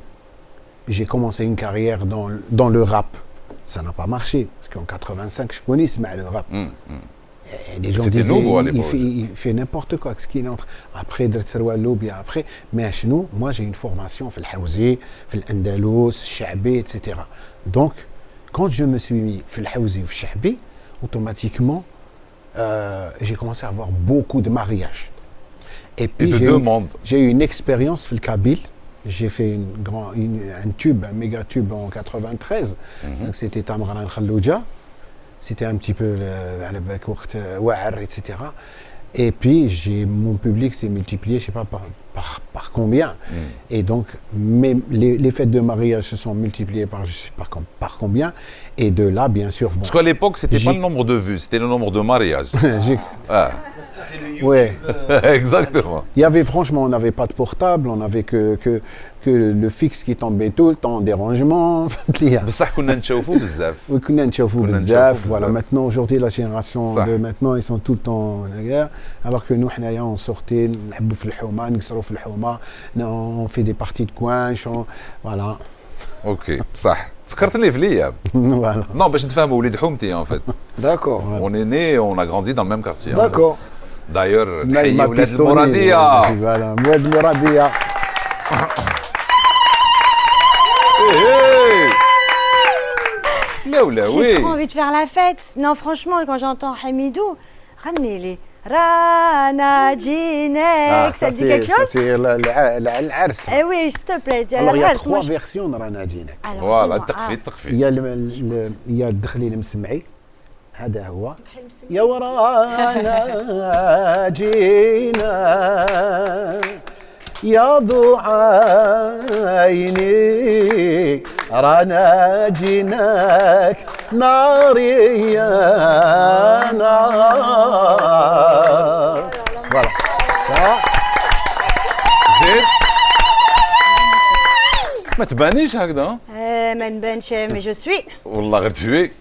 j'ai commencé une carrière dans le rap. Ça n'a pas marché parce qu'en 85 je connais le rap. Les gens disaient il fait n'importe quoi ce qu'il entre. Après درت سروال bien après mais nous moi j'ai une formation في الحوزي في الأندلس في الشعبي etc. Donc quand je me suis mis في الحوزي وفي الشعبي automatiquement j'ai commencé à avoir beaucoup de mariages. Et puis j'ai eu une expérience في الكابيل. J'ai fait un tube, un méga tube en 93. Donc c'était Tamran Khallouja. C'était un petit peu à l'époque etc. Et puis mon public s'est multiplié, je ne sais pas par combien. Et donc les fêtes de mariage se sont multipliées par je ne sais pas par combien. Et de là, bien sûr. Parce qu'à l'époque, c'était pas le nombre de vues, c'était le nombre de mariages. Ça fait le YouTube. Ouais. Exactement. Il y avait franchement, on n'avait pas de portable, on n'avait que le fixe qui tombait tout le temps, dérangement. بصح كنا نشوفوا بزاف. كنا نشوفوا بزاف. Voilà, maintenant aujourd'hui la génération de maintenant ils sont tout le temps alors que nous حنايا on sortait نلعبوا في الحومه نكسروا في الحومه on fait des parties de coin voilà. اوكي صح فكرتني في الايام. Voilà. Non, باش نتفاهموا وليد حومتي en fait. D'accord. On est né, on a grandi dans le même quartier. D'accord. D'ailleurs, سمع حي ما ولاد بيستوني. المرادية. Voilà, ولاد المرادية. لا ولا J'ai وي. trop envie de faire la fête. Non, franchement, quand j'entends Hamidou, ramenez-les. Rana Jinek, ça te dit quelque chose? C'est العرس. Eh oui, s'il te plaît, dis à Alors il y a la trois moi, versions de Rana Jinek. Alors, فوالا dis-moi, التقفيل Il التقفيل. y a il y a الدخلي المسمعي هذا هو يا ورانا جينا يا ضو عيني رانا جيناك ناري يا نار فوالا زيد. ما تبانيش هكذا. ما نبانش mais je suis والله غير تفوي.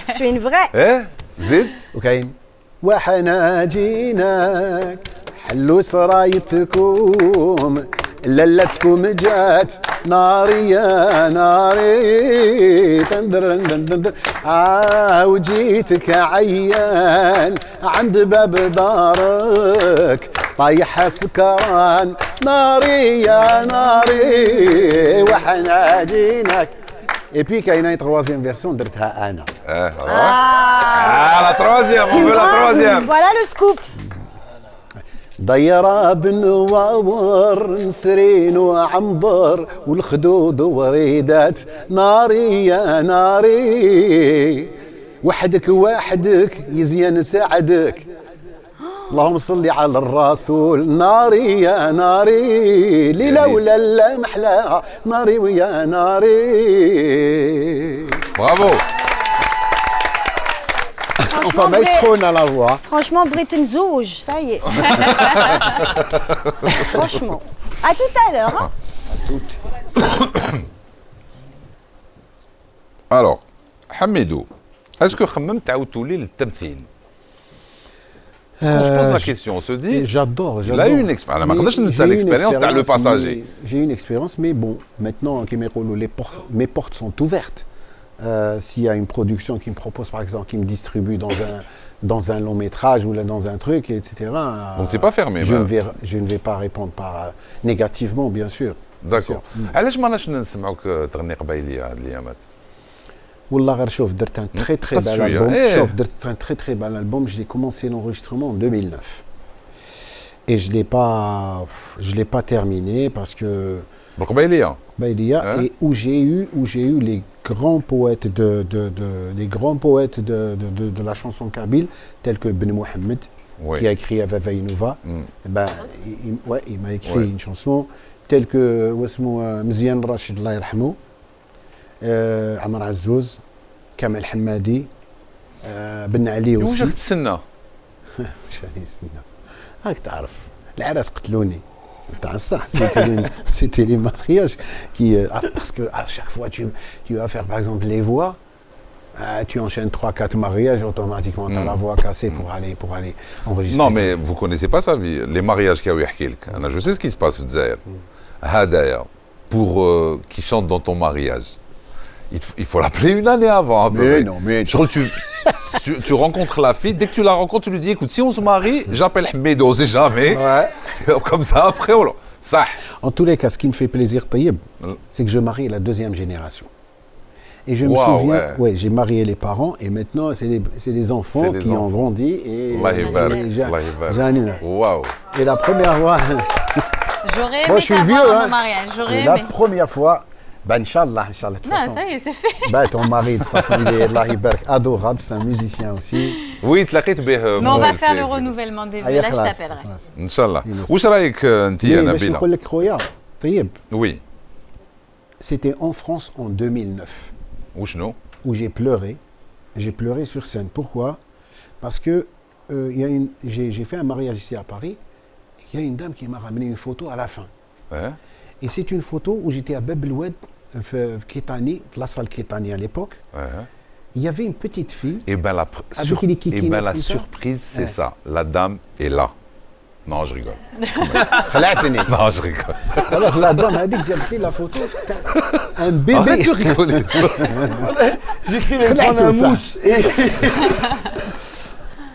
je suis une vraie. ايه زيد. وكاين وحنا جيناك حلوا سرايتكم للتكم جات ناري يا ناري تندر تندر وجيتك عيان عند باب دارك طايح سكران ناري يا ناري وحنا جيناك. Et puis كاينه troisième version درتها انا. La troisième, on veut la troisième. Voilà le scoop. ضيرة بنواور نسرين وعنبر والخدود وريدات ناري يا ناري وحدك وحدك يزين سعدك اللهم صل على الرسول ناري يا ناري ليلة ولا لا محلاها ناري ويا ناري. Bravo. Enfin, mais سخونة la voix. Franchement, Britton Zouge, ça y est. Franchement. À tout à l'heure. Hein. Alors, Hamidou, est-ce que خممت تعاود تولي للتمثيل؟ On se pose la question, on se dit. J'adore. Il a eu une expérience. ما نقدرش ننسى l'expérience تاع le passager. J'ai une expérience, mais bon, maintenant, mes portes sont ouvertes. S'il y a une production qui me propose, par exemple, qui me distribue dans un long métrage ou là, dans un truc, etc. Donc t'es pas fermé. Je ne vais pas répondre négativement, bien sûr. D'accord. علاش ما ناش نسمعوك تغني قبايليه هاد الايامات؟ والله غير شوف درت un très très bel album. شوف درت un très très bel album. J'ai commencé l'enregistrement en 2009. Et je l'ai pas terminé parce que بالقبايليه. et où j'ai eu les grands poètes de la chanson kabyle tels que Ben Mohamed qui a écrit Avava Inova. Il m'a écrit une chanson telle que Mzian Rachid Allah yarhamou, Amar Azzouz, Kamel Hammadi, Ben Ali aussi. وش راك تسنى؟ شاني نستنى هاك تعرف العراس قتلوني تاع الصح c'était les mariages qui parce que à chaque fois tu vas faire par exemple les voix tu enchaînes 3-4 mariages automatiquement tu as la voix cassée pour aller enregistrer. Non mais vous connaissez pas sa vie. Les mariages qu'il y a eu يحكي لك. أنا je sais ce qui se passe في الجزائر. هدايا pour qui chante dans ton mariage. Il faut l'appeler une année avant. Mais tu rencontres la fille, dès que tu la rencontres, tu lui dis écoute, si on se marie, j'appelle Hamido, on sait jamais. Ouais. Comme ça, après, on ça. En tous les cas, ce qui me fait plaisir, Taïeb, c'est que je marie la deuxième génération. Et je me souviens, j'ai marié les parents et maintenant, c'est les enfants qui ont grandi. Et Waouh. Et la première fois. J'aurais aimé t'avoir à mon mariage. J'aurais aimé. La première fois. Inch'Allah, de toute façon. Non, ça y est, c'est fait. Ton mari, de toute façon, il est adorable, c'est un musicien aussi. Oui, تلاقيت به. Mais on va faire le renouvellement des vœux, là je t'appellerai. Inch'Allah. واش رايك انت يا باش نبيلة؟ نقول لك خويا طيب. Oui. C'était en France en 2009. وشنو؟ Où j'ai pleuré. J'ai pleuré sur scène. Pourquoi? Parce que j'ai fait un mariage ici à Paris. Il y a une dame qui m'a ramené une photo à la fin. Ouais. Et c'est une photo où j'étais à Bab el-Oued, Kétani, la salle Kétani à l'époque. Ouais. Il y avait une petite fille. Et bien la surprise, c'est ça. La dame est là. Non, je rigole. خلعتني. Non, je rigole. Alors la dame هذيك جابت لي la photo un bébé. Arrête de rigoler, toi. J'ai cru lui prendre un mousse. Et...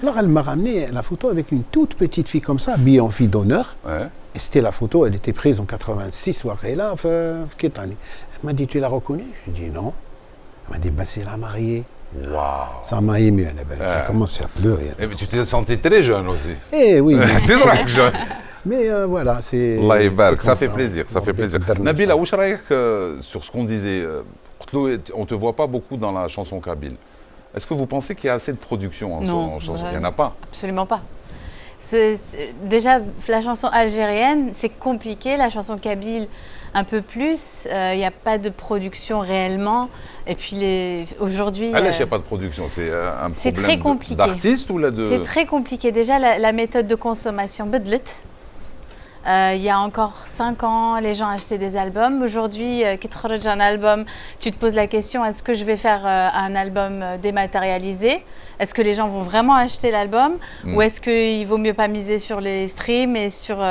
Alors elle m'a ramené la photo avec une toute petite fille comme ça, habillée en fille d'honneur. Ouais. Et c'était la photo, elle était prise en 86, là, elle m'a dit, tu l'as reconnue? Je lui ai dit non. Elle m'a dit, bah c'est la mariée. Waouh. Ça m'a ému, elle est belle. J'ai commencé à pleurer. Eh ben, tu t'es senti très jeune aussi. Eh oui. C'est vrai que jeune. Mais voilà, c'est... Allah يبارك, c'est ça comme fait plaisir, ça fait plaisir. Nabila, où sur ce qu'on disait, on ne te voit pas beaucoup dans la chanson kabyle. Est-ce que vous pensez qu'il y a assez de production en chanson? Il n'y en a pas. Absolument pas. Déjà, la chanson algérienne, c'est compliqué. La chanson kabyle, un peu plus. Il n'y a pas de production réellement. Et puis, aujourd'hui... Allez, il n'y a pas de production. C'est un problème d'artiste ou là de... C'est très compliqué. Déjà, la méthode de consommation بدلت. Il y a encore 5 ans, les gens achetaient des albums. Aujourd'hui, quand tu regardes un album, tu te poses la question, est-ce que je vais faire un album dématérialisé? Est-ce que les gens vont vraiment acheter l'album? Ou est-ce qu'il vaut mieux pas miser sur les streams et sur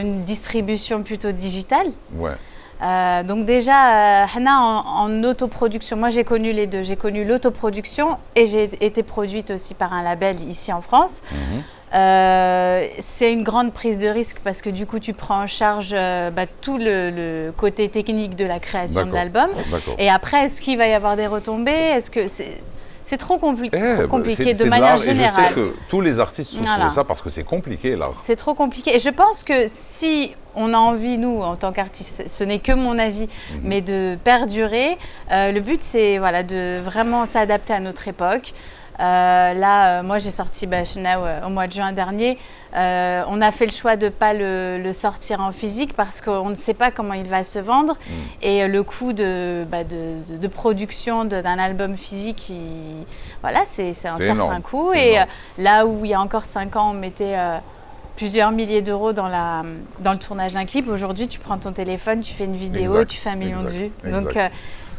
une distribution plutôt digitale? Ouais. Donc déjà, en autoproduction, moi j'ai connu les deux. J'ai connu l'autoproduction et j'ai été produite aussi par un label ici en France. C'est une grande prise de risque parce que du coup tu prends en charge tout le côté technique de la création de l'album. Et après, est-ce qu'il va y avoir des retombées? Est-ce que c'est trop compliqué de manière générale. Et je sais que tous les artistes souffrent de ça parce que c'est compliqué l'art. C'est trop compliqué. Et je pense que si on a envie, nous, en tant qu'artistes, ce n'est que mon avis, mais de perdurer, le but c'est de vraiment s'adapter à notre époque. Moi j'ai sorti Shnaou au mois de juin dernier. On a fait le choix de ne pas le sortir en physique parce qu'on ne sait pas comment il va se vendre. Et le coût de production d'un album physique, c'est un certain coût. Et là où il y a encore 5 ans, on mettait plusieurs milliers d'euros dans le tournage d'un clip, aujourd'hui tu prends ton téléphone, tu fais une vidéo, tu fais 1 million de vues. Donc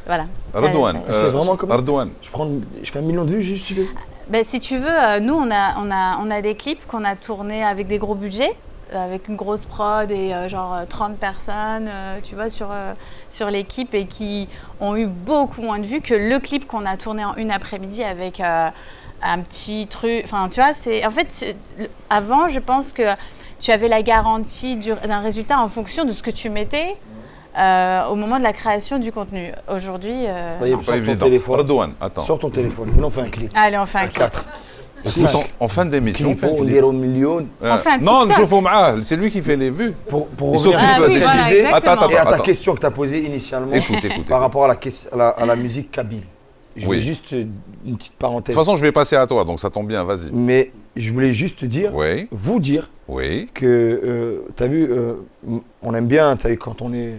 voilà. Redouane, c'est vraiment comme Redouane. Je fais 1 million de vues juste suivre. Si tu veux, nous on a des clips qu'on a tournés avec des gros budgets, avec une grosse prod et genre 30 personnes, tu vois, sur l'équipe et qui ont eu beaucoup moins de vues que le clip qu'on a tourné en une après-midi avec un petit truc. Enfin, tu vois, en fait, avant, je pense que tu avais la garantie d'un résultat en fonction de ce que tu mettais. Au moment de la création du contenu. Aujourd'hui, sors ton téléphone. Redouane, attends. Sors ton téléphone. Venez, on fait un clip. Allez, on fait un clip. En fin d'émission, on fait un clip. On fait un non, TikTok. c'est lui qui fait les vues. Pour revenir à ta question que tu as posée initialement par rapport à la musique kabyle. Je voulais juste une petite parenthèse. De toute façon, je vais passer à toi, donc ça tombe bien, vas-y. Mais je voulais juste dire, vous dire que, tu as vu, on aime bien, tu as vu, quand on est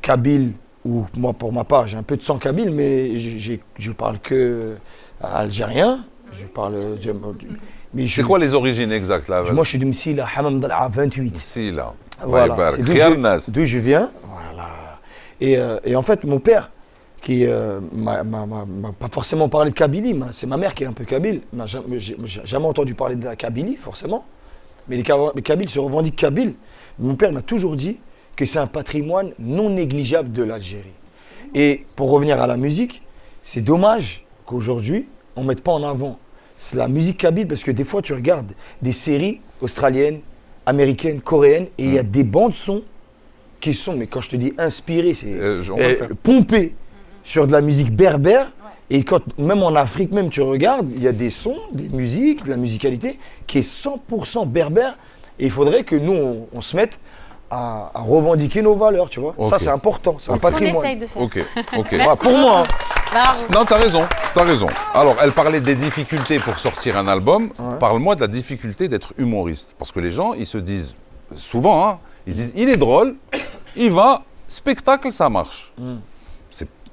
kabyle, ou moi pour ma part, j'ai un peu de sang kabyle, mais je parle que algérien. Je parle. C'est quoi les origines exactes là? Moi, je suis du Msila, Hamam Dal'a 28. Msila. Voilà. C'est d'où je viens. Voilà. Et en fait, mon père, qui m'a pas forcément parlé de Kabylie, c'est ma mère qui est un peu kabyle. J'ai jamais entendu parler de la Kabylie, forcément. Mais les Kabyles se revendiquent kabyles. Mon père m'a toujours dit que c'est un patrimoine non négligeable de l'Algérie. Et pour revenir à la musique, c'est dommage qu'aujourd'hui, on ne mette pas en avant la musique kabyle, parce que des fois, tu regardes des séries australiennes, américaines, coréennes, et il y a des bandes son qui sont, mais quand je te dis inspirées, c'est pompées sur de la musique berbère. Et même en Afrique, même tu regardes, il y a des sons, des musiques, de la musicalité qui est 100% berbère. Et il faudrait que nous, on se mette à revendiquer nos valeurs, tu vois. Ça, c'est important, c'est un patrimoine. C'est ce qu'on essaye de faire. Ok. Pour moi. Non, t'as raison. Alors, elle parlait des difficultés pour sortir un album. Parle-moi de la difficulté d'être humoriste. Parce que les gens, ils se disent, souvent, ils disent, il est drôle, il va, spectacle, ça marche.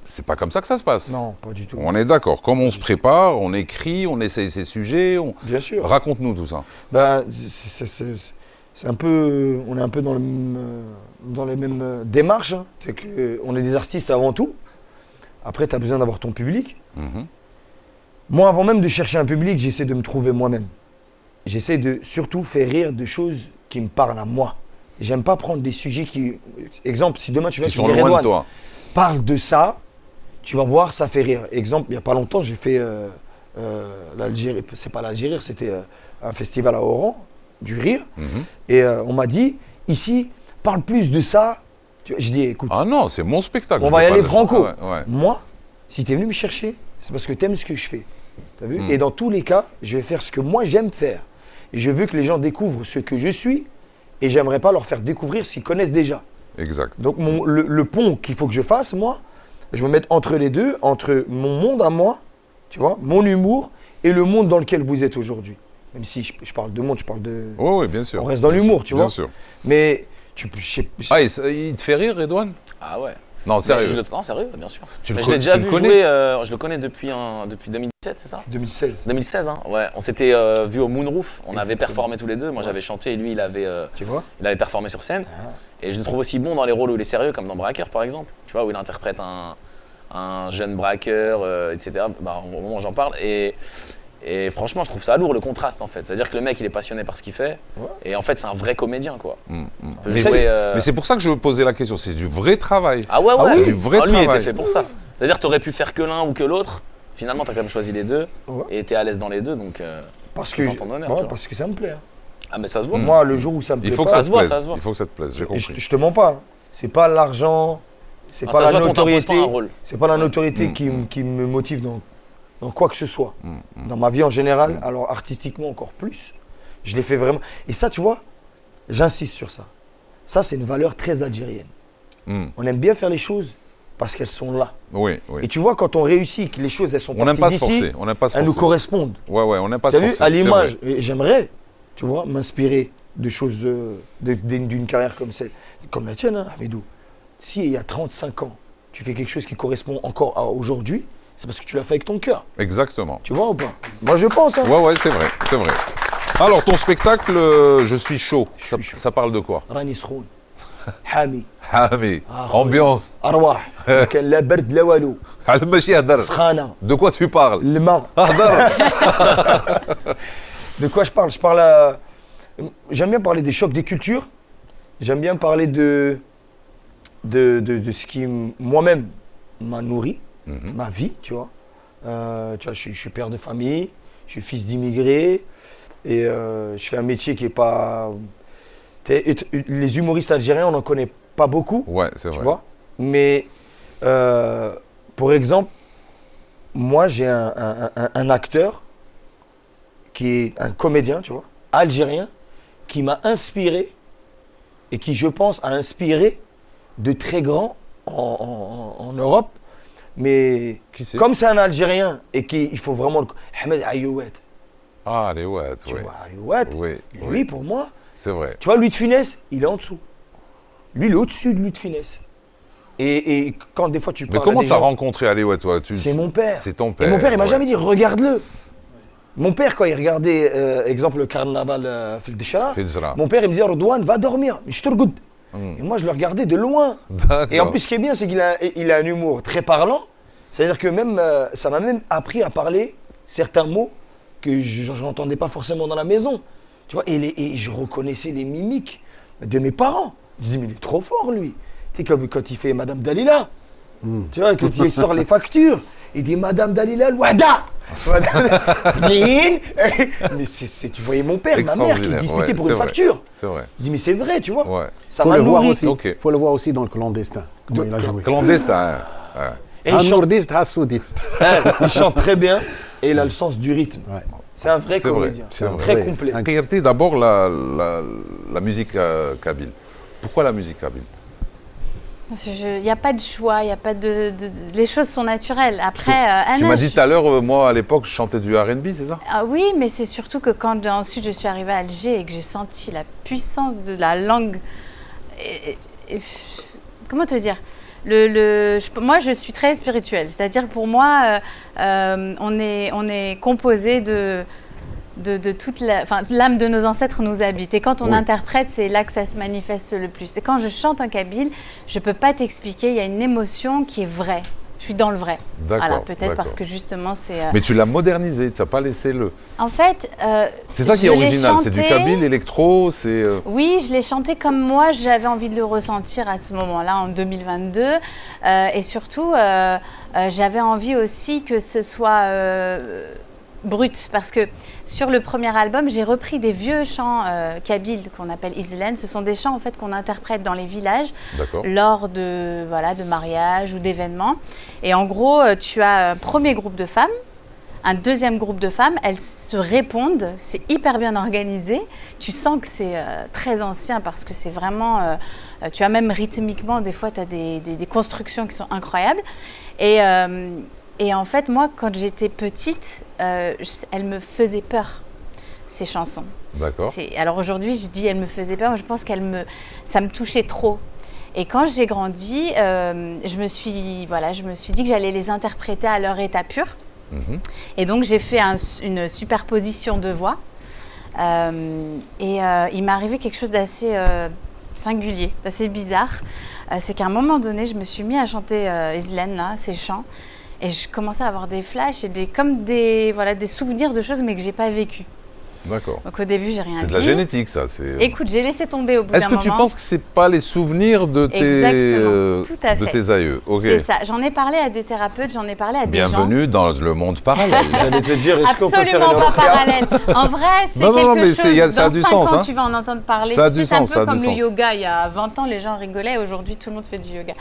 C'est pas comme ça que ça se passe. Non, pas du tout. On est d'accord. Comme on se prépare, on écrit, on essaye ses sujets. Bien sûr. Raconte-nous tout ça. C'est un peu, on est un peu dans les mêmes démarches. Hein. C'est que on est des artistes avant tout. Après, tu as besoin d'avoir ton public. Moi, avant même de chercher un public, j'essaie de me trouver moi-même. j'essaie de surtout faire rire de choses qui me parlent à moi. J'aime pas prendre des sujets qui... Exemple, si demain tu viens, Qui tu sont dis loin de Redouane, toi. parle de ça, tu vas voir, ça fait rire. Exemple, il n'y a pas longtemps, j'ai fait l'Algérie, c'est pas l'Algérie, c'était un festival à Oran, du rire. Et on m'a dit, ici, parle plus de ça. Je dis, écoute, Ah non, c'est mon spectacle. on je va fais y pas aller de- franco. Ouais, ouais. Moi, si tu es venu me chercher, c'est parce que tu aimes ce que je fais. T'as vu? Et dans tous les cas, je vais faire ce que moi j'aime faire. Et je veux que les gens découvrent ce que je suis. Et j'aimerais pas leur faire découvrir ce qu'ils connaissent déjà. Exact. Donc le pont qu'il faut que je fasse, moi, je me mette entre les deux, entre mon monde à moi, tu vois, mon humour, et le monde dans lequel vous êtes aujourd'hui. Même si je parle de monde, je parle de... Oui, oui, bien sûr. On reste dans l'humour, tu vois. Bien sûr. Mais Ah, il te fait rire, Redouane? Ah ouais. Non, sérieux. Non, sérieux, bien sûr. Tu le Mais je l'ai con- déjà tu le vu connais jouer, je le connais depuis 2017, c'est ça? 2016. 2016, hein, ouais. On s'était vu au Moonroof, on avait performé tous les deux. Moi j'avais chanté et lui il avait performé sur scène. Et je le trouve aussi bon dans les rôles où il est sérieux, comme dans Braqueur par exemple. Tu vois, où il interprète un jeune braqueur, etc. Bah, au moment où j'en parle. Et franchement, je trouve ça lourd le contraste en fait. C'est-à-dire que le mec il est passionné par ce qu'il fait. Et en fait, c'est un vrai comédien quoi. Mais c'est pour ça que je posais la question, c'est du vrai travail. Ah ouais, ouais. C'est du vrai Lui, il travail. était fait pour ça. C'est-à-dire que tu aurais pu faire que l'un ou que l'autre. Finalement, tu as quand même choisi les deux. Et tu es à l'aise dans les deux. Donc, parce que, dans ton honneur, tu vois. parce que ça me plaît. Hein. Ah, mais ça se voit. Moi, le jour où ça me plaît Il faut que pas, ça te plaise. ça se voit. Il faut que ça te plaise, j'ai et compris. je te mens pas. Hein. C'est pas l'argent, c'est Ah, pas ça se la voit qu'on t'impose pas notoriété. un rôle. C'est pas la notoriété qui me motive dans quoi que ce soit. Dans ma vie en général, alors artistiquement encore plus. Je l'ai fait vraiment. Et ça, tu vois, j'insiste sur ça. Ça, c'est une valeur très algérienne. On aime bien faire les choses parce qu'elles sont là. Oui, oui. Et tu vois, quand on réussit, que les choses, elles sont On n'aime parties pas se d'ici, forcer. On n'aime pas se elles nous forcer. correspondent. Ouais, ouais, on n'aime pas Tu se as vu, forcer. à c'est l'image, vrai. et j'aimerais, tu vois, m'inspirer de choses, d'une carrière comme la tienne, hein, Hamidou. Si il y a 35 ans, tu fais quelque chose qui correspond encore à aujourd'hui, c'est parce que tu l'as fait avec ton cœur. Exactement. Tu vois ou pas? Moi, je pense. Hein. Ouais, ouais, c'est vrai, c'est vrai. Alors, ton spectacle, Je suis chaud, ça parle de quoi? Rani Sroun, Hami, Hami, ambiance. Arwah, كان لا برد لا والو, المشي هدر. سخانة, De quoi tu parles? الماء. هدر. De quoi je parle? J'aime bien parler des chocs des cultures. J'aime bien parler de ce qui, moi-même, m'a nourri, ma vie, tu vois. Tu vois, je suis père de famille, je suis fils d'immigrés, et je fais un métier qui est pas... Les humoristes algériens, on n'en connaît pas beaucoup, Ouais, c'est vrai. tu vois. Mais, pour exemple, moi, j'ai un acteur qui est un comédien, tu vois, algérien, qui m'a inspiré et qui, je pense, a inspiré de très grands en Europe. Mais Qui c'est? comme c'est un Algérien et qu'il faut vraiment... Ahmed Ayouet. Ah, les ouais, Tu ouais. vois, Ayouet, Oui, lui, oui. pour moi, C'est vrai. tu vois, Louis de Funès, il est en dessous. Lui, il est au-dessus de Louis de Funès. Et quand des fois tu Mais parles comment à des t'as gens, rencontré Ali, ouais, toi? c'est mon père. C'est ton père. Et mon père, il m'a ouais. jamais dit, regarde-le. Mon père, quand il regardait, exemple, le carnaval Fildéchara, Fildéchara. mon père, il me disait, Redouane, va dormir, mais je te regarde. Et moi, je le regardais de loin. D'accord. Et en plus, ce qui est bien, c'est qu'il a un humour très parlant. C'est-à-dire que même, ça m'a même appris à parler certains mots que je n'entendais pas forcément dans la maison. Tu vois, et je reconnaissais les mimiques de mes parents. Je disais, mais il est trop fort, lui. Tu sais, comme quand il fait Madame Dalila. Tu vois, quand il sort les factures, il dit Madame Dalila, l'Ouada. Mais tu voyais mon père, ma mère qui se disputait pour une facture. C'est vrai. Je dis, mais c'est vrai, tu vois. Ouais. Ça Faut m'a le voir nourri. aussi. Ok. Faut le voir aussi dans le clandestin. Comment il a joué. Clandestin. Hein. Et il chante, nordiste, un soudiste. il chante très bien et il a le sens du rythme. Ouais. C'est un vrai C'est vrai, comédien. c'est vrai. Très Ouais. complet. Regardez d'abord la musique kabyle. Pourquoi la musique kabyle? Il n'y a pas de choix, il n'y a pas les choses sont naturelles. Après, Tu m'as dit tout à l'heure, moi à l'époque, je chantais du R&B, c'est ça? Ah oui, mais c'est surtout que quand ensuite je suis arrivée à Alger et que j'ai senti la puissance de la langue, comment te dire? Moi, je suis très spirituelle. C'est-à-dire, pour moi, on est composé de toute l'âme de nos ancêtres nous habite. Et quand on interprète, c'est là que ça se manifeste le plus. Et quand je chante en kabyle, je ne peux pas t'expliquer, il y a une émotion qui est vraie. suis dans le vrai. D'accord, Voilà, peut-être d'accord. parce que justement c'est. Mais tu l'as modernisé, tu n'as pas laissé le. En fait, C'est ça qui est je l'ai original, c'est du chanté- kabyle, électro, c'est. Oui, je l'ai chanté comme moi j'avais envie de le ressentir à ce moment-là, en 2022. Et surtout, j'avais envie aussi que ce soit brut. Parce que sur le premier album, j'ai repris des vieux chants kabyles qu'on appelle Izlen. Ce sont des chants en fait, qu'on interprète dans les villages D'accord. lors de mariages ou d'événements. Et en gros, tu as un premier groupe de femmes, un deuxième groupe de femmes, elles se répondent, c'est hyper bien organisé. Tu sens que c'est très ancien parce que c'est vraiment... tu as même rythmiquement, des fois, tu as des constructions qui sont incroyables. Et en fait, moi, quand j'étais petite, elles me faisaient peur, ces chansons. D'accord. Alors aujourd'hui, je dis elles me faisaient peur, mais je pense ça me touchait trop. Et quand j'ai grandi, je me suis dit que j'allais les interpréter à leur état pur. Et donc j'ai fait une superposition de voix. Il m'est arrivé quelque chose d'assez singulier, d'assez bizarre. C'est qu'à un moment donné, je me suis mis à chanter Izlen, là, ces chants. Et je commençais à avoir des flashs et des souvenirs de choses, mais que j'ai pas vécues. D'accord. Donc au début, j'ai rien dit. C'est de la génétique, ça. Écoute, j'ai laissé tomber au bout d'un moment. Est-ce que tu penses que c'est pas les souvenirs de tes aïeux? Okay. C'est ça. J'en ai parlé à des thérapeutes, j'en ai parlé à des gens. Bienvenue dans le monde parallèle. J'allais te dire, est-ce qu'on peut faire Absolument une pas autre parallèle. En vrai, c'est quelque chose. ça a Dans du 5 sens. ans, Hein. tu vas en entendre parler. Ça a Tu du sais, c'est un sens, ça peu a du comme le sens. yoga. Il y a 20 ans, les gens rigolaient. Aujourd'hui, tout le monde fait du yoga.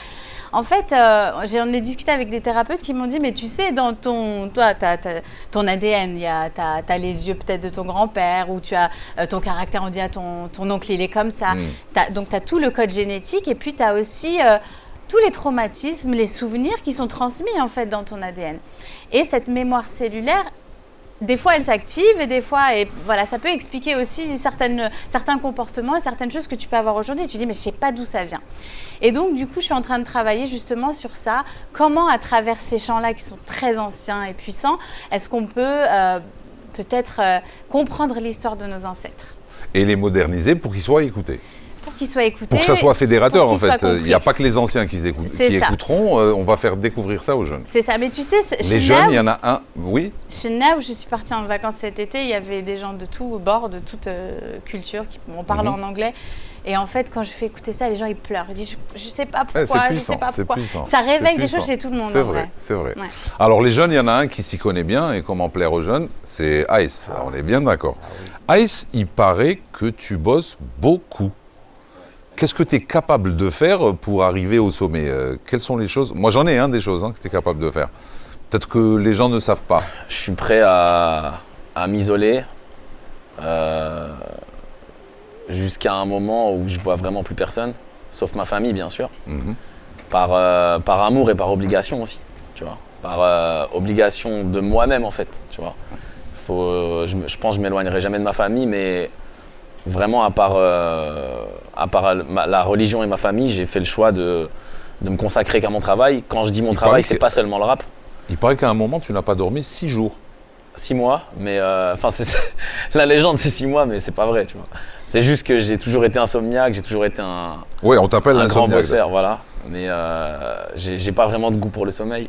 En fait, j'en ai discuté avec des thérapeutes qui m'ont dit, mais tu sais, dans ton ADN, t'as les yeux peut-être de ton grand-père, ou tu as ton caractère, on dit à ton oncle, il est comme ça. Donc, tu as tout le code génétique, et puis tu as aussi tous les traumatismes, les souvenirs qui sont transmis, en fait, dans ton ADN. Et cette mémoire cellulaire, des fois, elle s'active et des fois, et voilà, ça peut expliquer aussi certains comportements et certaines choses que tu peux avoir aujourd'hui. Tu dis, mais je ne sais pas d'où ça vient. Et donc, du coup, je suis en train de travailler justement sur ça. Comment, à travers ces chants-là qui sont très anciens et puissants, est-ce qu'on peut peut-être comprendre l'histoire de nos ancêtres? Et les moderniser pour qu'ils soient écoutés. Pour qu'ils soient écoutés. Pour que ça soit fédérateur, en fait. Il n'y a pas que les anciens qui écouteront. On va faire découvrir ça aux jeunes. C'est ça. Mais tu sais, les jeunes, il y en a un. Oui. Chez Nea, où je suis partie en vacances cet été, il y avait des gens de tout bord, de toute culture, on parle en anglais. Et en fait, quand je fais écouter ça, les gens ils pleurent. Ils disent, je sais pas pourquoi, je sais pas pourquoi. Ça réveille des choses chez tout le monde. C'est vrai, c'est vrai. Ouais. Alors les jeunes, il y en a un qui s'y connaît bien et comment plaire aux jeunes, c'est Ice. On est bien d'accord. Ice, il paraît que tu bosses beaucoup. Qu'est-ce que tu es capable de faire pour arriver au sommet? Quelles sont les choses? Moi, j'en ai des choses que tu es capable de faire. Peut-être que les gens ne savent pas. Je suis prêt à m'isoler jusqu'à un moment où je vois vraiment plus personne, sauf ma famille, bien sûr. Par amour et par obligation aussi, tu vois. Par obligation de moi-même, en fait, tu vois. Je pense que je m'éloignerai jamais de ma famille, mais vraiment, à part la religion et ma famille, j'ai fait le choix de me consacrer qu'à mon travail. Quand je dis mon travail, c'est pas seulement le rap. Il paraît qu'à un moment, tu n'as pas dormi 6 jours. 6 mois, mais la légende, c'est 6 mois, mais c'est pas vrai, tu vois. C'est juste que j'ai toujours été insomniaque, j'ai toujours été un grand bosseur, voilà. Mais j'ai pas vraiment de goût pour le sommeil.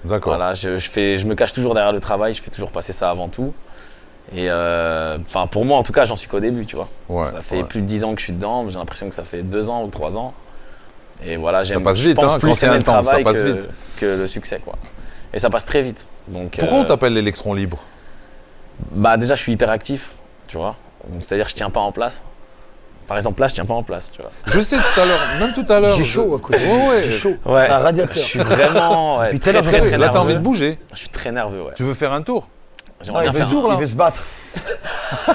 D'accord. Voilà, je me cache toujours derrière le travail, je fais toujours passer ça avant tout. Et pour moi, en tout cas, j'en suis qu'au début, tu vois. Ouais, ça fait plus de 10 ans que je suis dedans, j'ai l'impression que ça fait 2 ans ou 3 ans. Et voilà, ça passe vite, quand c'est intense, ça passe vite. Que le succès, quoi. Et ça passe très vite. Donc, pourquoi on t'appelle l'électron libre? Bah déjà, je suis hyper actif, tu vois. C'est-à-dire que je tiens pas en place. Par exemple, là, je tiens pas en place, tu vois. Je sais, même tout à l'heure. J'ai chaud à côté. J'ai chaud. Ouais. C'est un radiateur. Je suis vraiment. Depuis tout à l'heure, là, t'as envie de bouger. Je suis très nerveux, ouais. Tu veux faire un tour? Il veut se battre.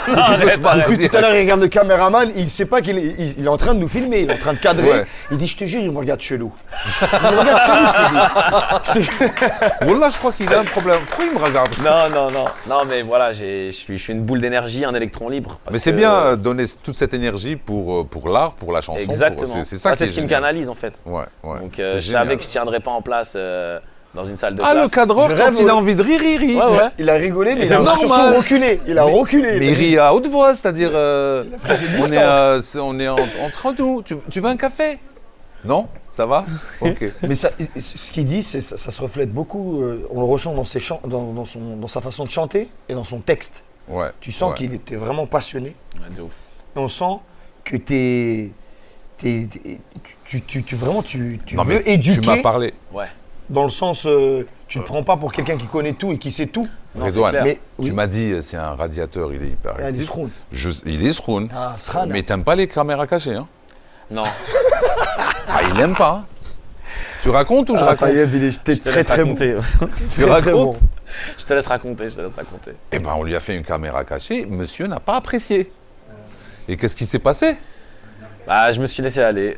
Depuis tout à l'heure, il regarde le caméraman, il sait pas qu'il est en train de nous filmer, il est en train de cadrer. Ouais. Il dit, je te jure, il me regarde chelou. Il me regarde chelou, je te dis. Wallah, je crois qu'il a un problème. Pourquoi il me regarde? Non, mais voilà, je suis une boule d'énergie, un électron libre. Mais c'est bien donner toute cette énergie pour l'art, pour la chanson. Exactement. C'est ça c'est ce qui me canalise, en fait. Ouais. Donc, je savais que je tiendrais pas en place. Dans une salle de classe. Le cadreur, quand il a envie de rire, il rit. Ouais. Il a rigolé, mais il a surtout reculé. Il a reculé. Mais il rit à haute voix, c'est-à-dire on est entre nous. Tu veux un café? Non? Ça va? Ok. Mais ce qu'il dit, ça se reflète beaucoup, on le ressent dans, ses chants, dans sa façon de chanter et dans son texte. Ouais. Tu sens ouais. qu'il était vraiment passionné. Ouais, de ouf. Et on sent que vraiment, tu Non, mais veux éduquer. Tu m'as parlé. Ouais. Dans le sens, tu ne te prends pas pour quelqu'un qui connaît tout et qui sait tout. Non, Redouane, c'est clair. Mais tu oui. m'as dit, c'est un radiateur, il est hyper Il a dit actif. Sroun. Il est Sroun. Ah, Srana. Mais t'aimes pas les caméras cachées, hein? Non. Ah, il aime pas, hein? Tu racontes ou je raconte? Taïeb, il est Je te laisse raconter. Tu racontes? Je te laisse raconter. Eh ben, on lui a fait une caméra cachée. Monsieur n'a pas apprécié. Et qu'est-ce qui s'est passé? Bah, je me suis laissé aller.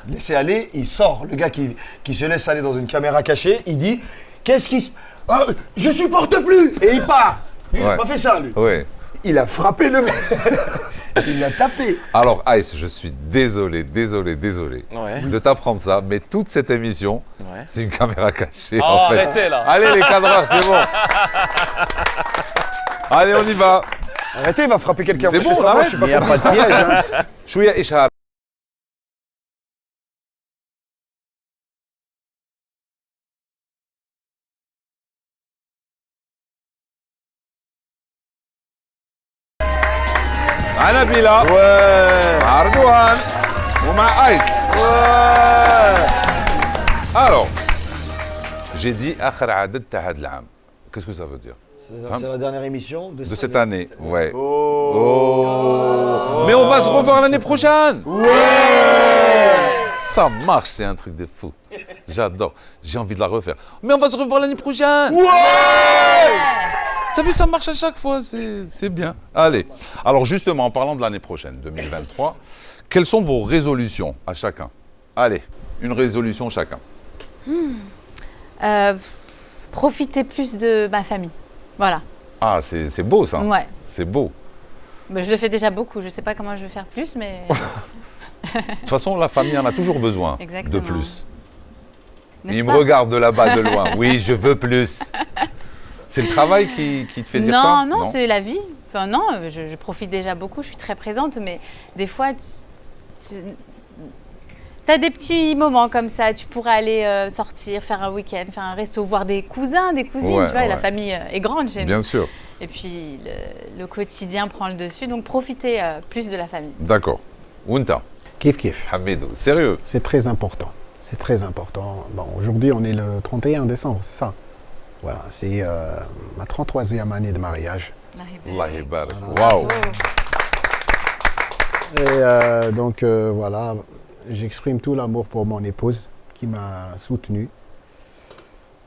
Laissez aller, il sort. Le gars qui se laisse aller dans une caméra cachée, il dit qu'est-ce qui se. Ah, je supporte plus. Et il part. Il n'a Ouais. pas fait ça, lui. Ouais. Il a frappé le mec. Il l'a tapé. Alors, Ice, je suis désolé Ouais. de t'apprendre ça, mais toute cette émission, Ouais. c'est une caméra cachée, Oh, en fait. arrêtez là. Allez, les cadreurs, c'est bon. Allez, on y va. Arrêtez, il va frapper quelqu'un. C'est Moi, je bon, fais ça, moi, arrête. je suis pas Il n'y a comme pas de piège. Hein. Chouïa Ishar. مع نبيلة مع رضوان ومع ايس. Alors, j'ai dit آخر عدد تاع هذا العام. Qu'est-ce que ça veut dire? C'est la dernière émission de cette année, ouais. Oh. Mais on va se revoir l'année prochaine. Ouais. Ça marche, c'est un truc de fou. J'adore. J'ai envie de la refaire. Mais on va se revoir l'année prochaine. Ouais. T'as vu, ça marche à chaque fois, c'est bien. Allez. Alors justement, en parlant de l'année prochaine, 2023, quelles sont vos résolutions à chacun? Allez, une résolution chacun. Profiter plus de ma famille. Voilà. Ah, c'est beau ça. Ouais. C'est beau. Mais je le fais déjà beaucoup. Je ne sais pas comment je vais faire plus, mais. De toute façon, la famille en a toujours besoin Exactement. de plus. N'est-ce Il pas me regarde de là-bas, de loin. Oui, je veux plus. C'est le travail qui te fait dire ça? Non, c'est la vie. Enfin, non, je profite déjà beaucoup, je suis très présente, mais des fois, tu as des petits moments comme ça. Tu pourrais aller sortir, faire un week-end, faire un resto, voir des cousins, des cousines. Ouais, tu vois, ouais. La famille est grande chez nous. Bien sûr. Et puis, le quotidien prend le dessus, donc profiter plus de la famille. D'accord. Ounta, Kif kif. Hamidou, sérieux? C'est très important. C'est très important. Bon, aujourd'hui, on est le 31 décembre, c'est ça. Voilà, c'est ma 33e année de mariage. Allah yabarak. Waouh. Et donc, voilà, j'exprime tout l'amour pour mon épouse qui m'a soutenu,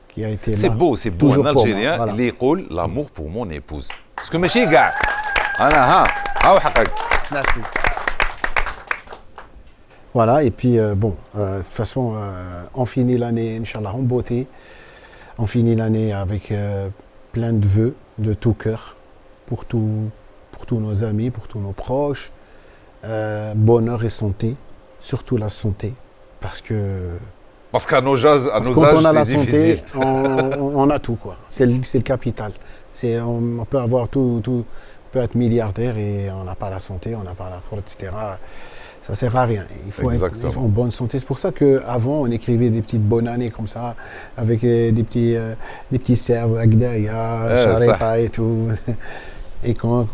qui a été C'est là, beau, c'est beau. toujours Un pour moi, Algérien, voilà. il écoule l'amour pour mon épouse. Parce que ماشي كاع. أنا ها حقك. Merci. Voilà, et puis bon, de toute façon, on finit l'année, Inch'Allah, en beauté. On finit l'année avec plein de vœux de tout cœur pour tous nos amis, pour tous nos proches. Bonheur et santé, surtout la santé, parce Parce qu'à nos âges, quand on a la c'est santé, difficile. on a tout, quoi. C'est le capital. On peut avoir tout, on peut être milliardaire et on n'a pas la santé, on n'a pas la force, etc. Ça sert à rien. Il faut être en bonne santé. C'est pour ça qu'avant, on écrivait des petites bonnes années comme ça, avec des petits serbes, Agdaya, Sharepa et tout. Et quand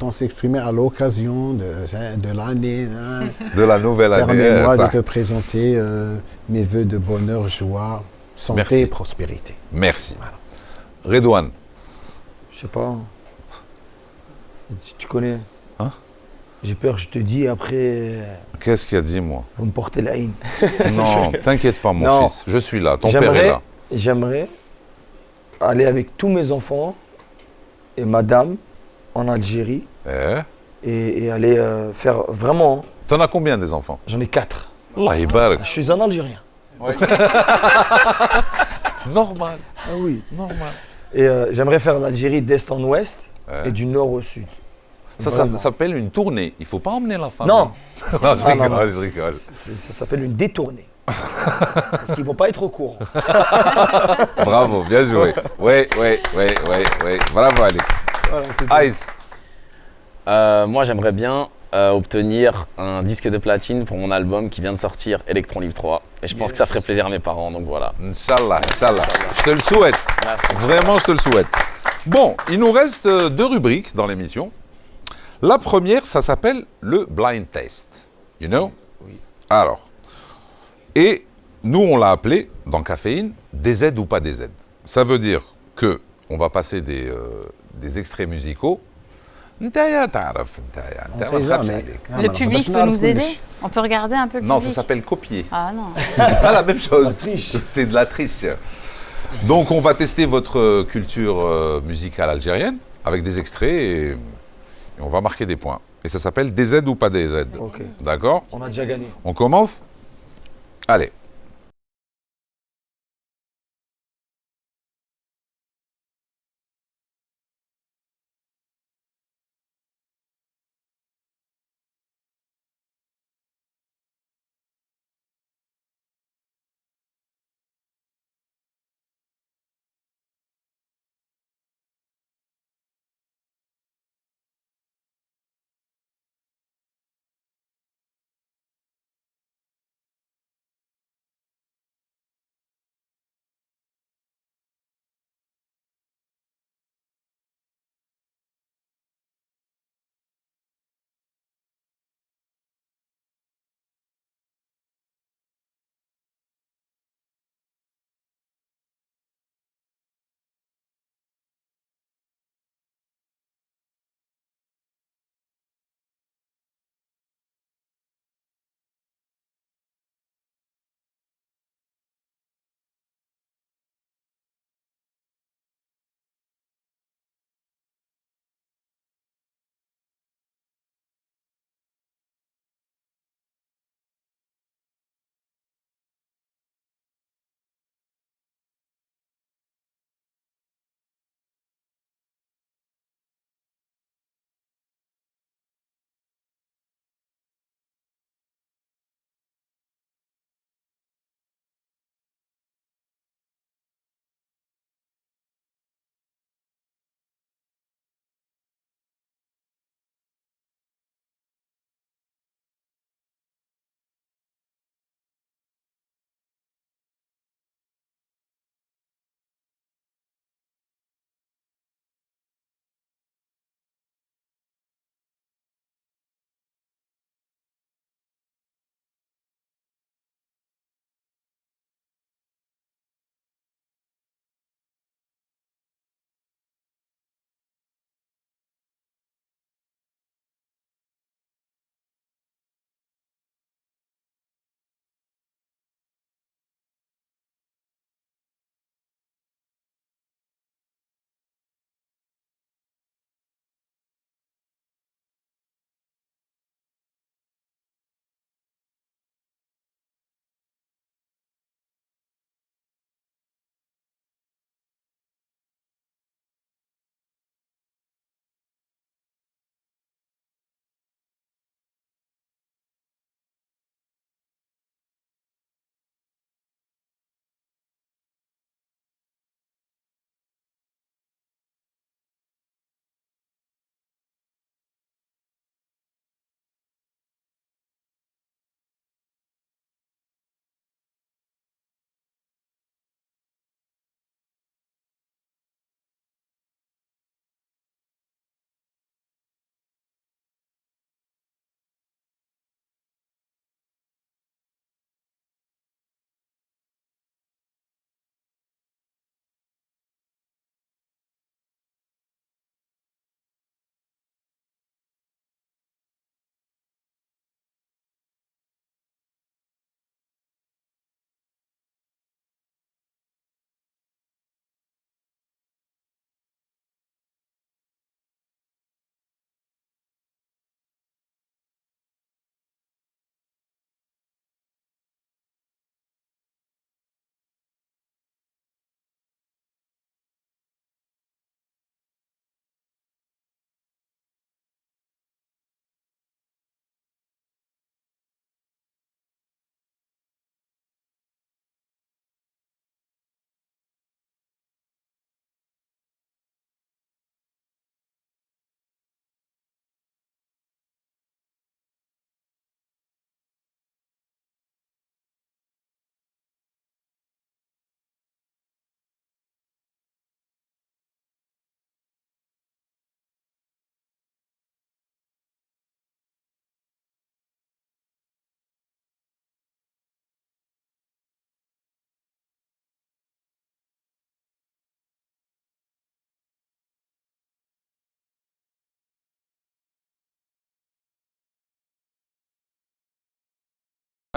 on s'exprimait à l'occasion de l'année, hein, de la nouvelle année. permets-moi de te présenter mes vœux de bonheur, joie, santé Merci. et prospérité. Merci. Voilà. Redouane. Je sais pas. Tu connais. Hein? J'ai peur, je te dis après, Qu'est-ce qu'il a dit, moi? vous me portez la haine. Non, t'inquiète pas, mon Non. fils. Je suis là. Ton père est là. J'aimerais aller avec tous mes enfants et madame en Algérie et aller faire vraiment. T'en as combien des enfants? J'en ai 4. Allah yabarak. Je suis un Algérien. C'est normal. Ah oui. Normal. Et j'aimerais faire l'Algérie d'est en ouest et du nord au sud. Ça s'appelle une tournée. Il ne faut pas emmener la femme. Non. Non, je rigole, non. je rigole. Ça s'appelle une détournée. Parce qu'ils ne vont pas être au courant. Bravo, bien joué. Oui. Bravo, Alex. Voilà, c'est Ice. Moi, j'aimerais bien obtenir un disque de platine pour mon album qui vient de sortir, Electron Live 3. Et je pense que ça ferait plaisir à mes parents, donc voilà. Inch'Allah, Inch'Allah. Je te le souhaite. Merci. Vraiment, je te le souhaite. Bon, il nous reste 2 rubriques dans l'émission. La première, ça s'appelle le blind test. You know? Oui. Alors, et nous, on l'a appelé, dans Caféine, DZ ou pas DZ. Ça veut dire que on va passer des extraits musicaux. On sait jamais. Le public peut nous aider. On peut regarder un peu le Non, public. ça s'appelle copier. Ah non. C'est pas la même chose. C'est de la triche. Donc, on va tester votre culture musicale algérienne avec des extraits et on va marquer des points. Et ça s'appelle DZ ou pas DZ. Ok. D'accord? On a déjà gagné. On commence? Allez.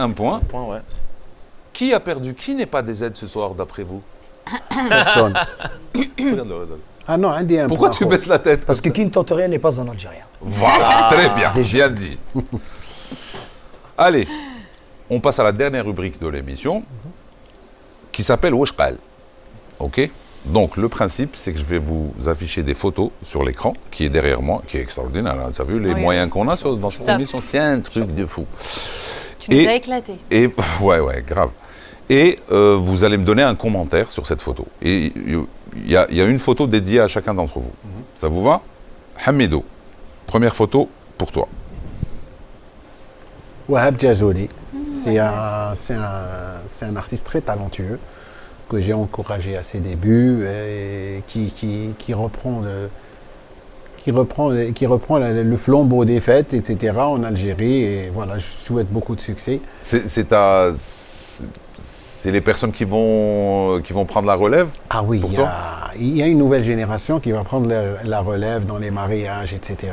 Un point. Un point, ouais. Qui a perdu? Qui n'est pas des aides ce soir, d'après vous? Personne. Regarde-le, regarde-le. Ah non, un des un Pourquoi point. tu baisses la tête? Parce que qui ne tente rien n'est pas un Algérien. Voilà, très bien, bien dit. Allez, on passe à la dernière rubrique de l'émission, qui s'appelle Weshqal. Ok? Donc, le principe, c'est que je vais vous afficher des photos sur l'écran, qui est derrière moi, qui est extraordinaire. Hein. Tu as vu les moyens qu'on a dans cette émission? C'est un truc de fou. Tu nous as éclaté. Et, ouais, grave. Et vous allez me donner un commentaire sur cette photo. Et il y a une photo dédiée à chacun d'entre vous. Ça vous va? Hamidou, première photo pour toi. Wahab Jazouli, c'est un artiste très talentueux que j'ai encouragé à ses débuts et qui reprend le flambeau des fêtes, etc. en Algérie. Et voilà, je souhaite beaucoup de succès. C'est les personnes qui vont prendre la relève? Ah oui, pour toi? il y a une nouvelle génération qui va prendre la relève dans les mariages, etc.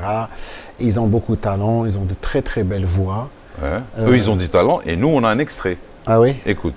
Ils ont beaucoup de talent, ils ont de très très belles voix. Ouais. Eux, ils ont du talent et nous, on a un extrait. Ah oui? Écoute.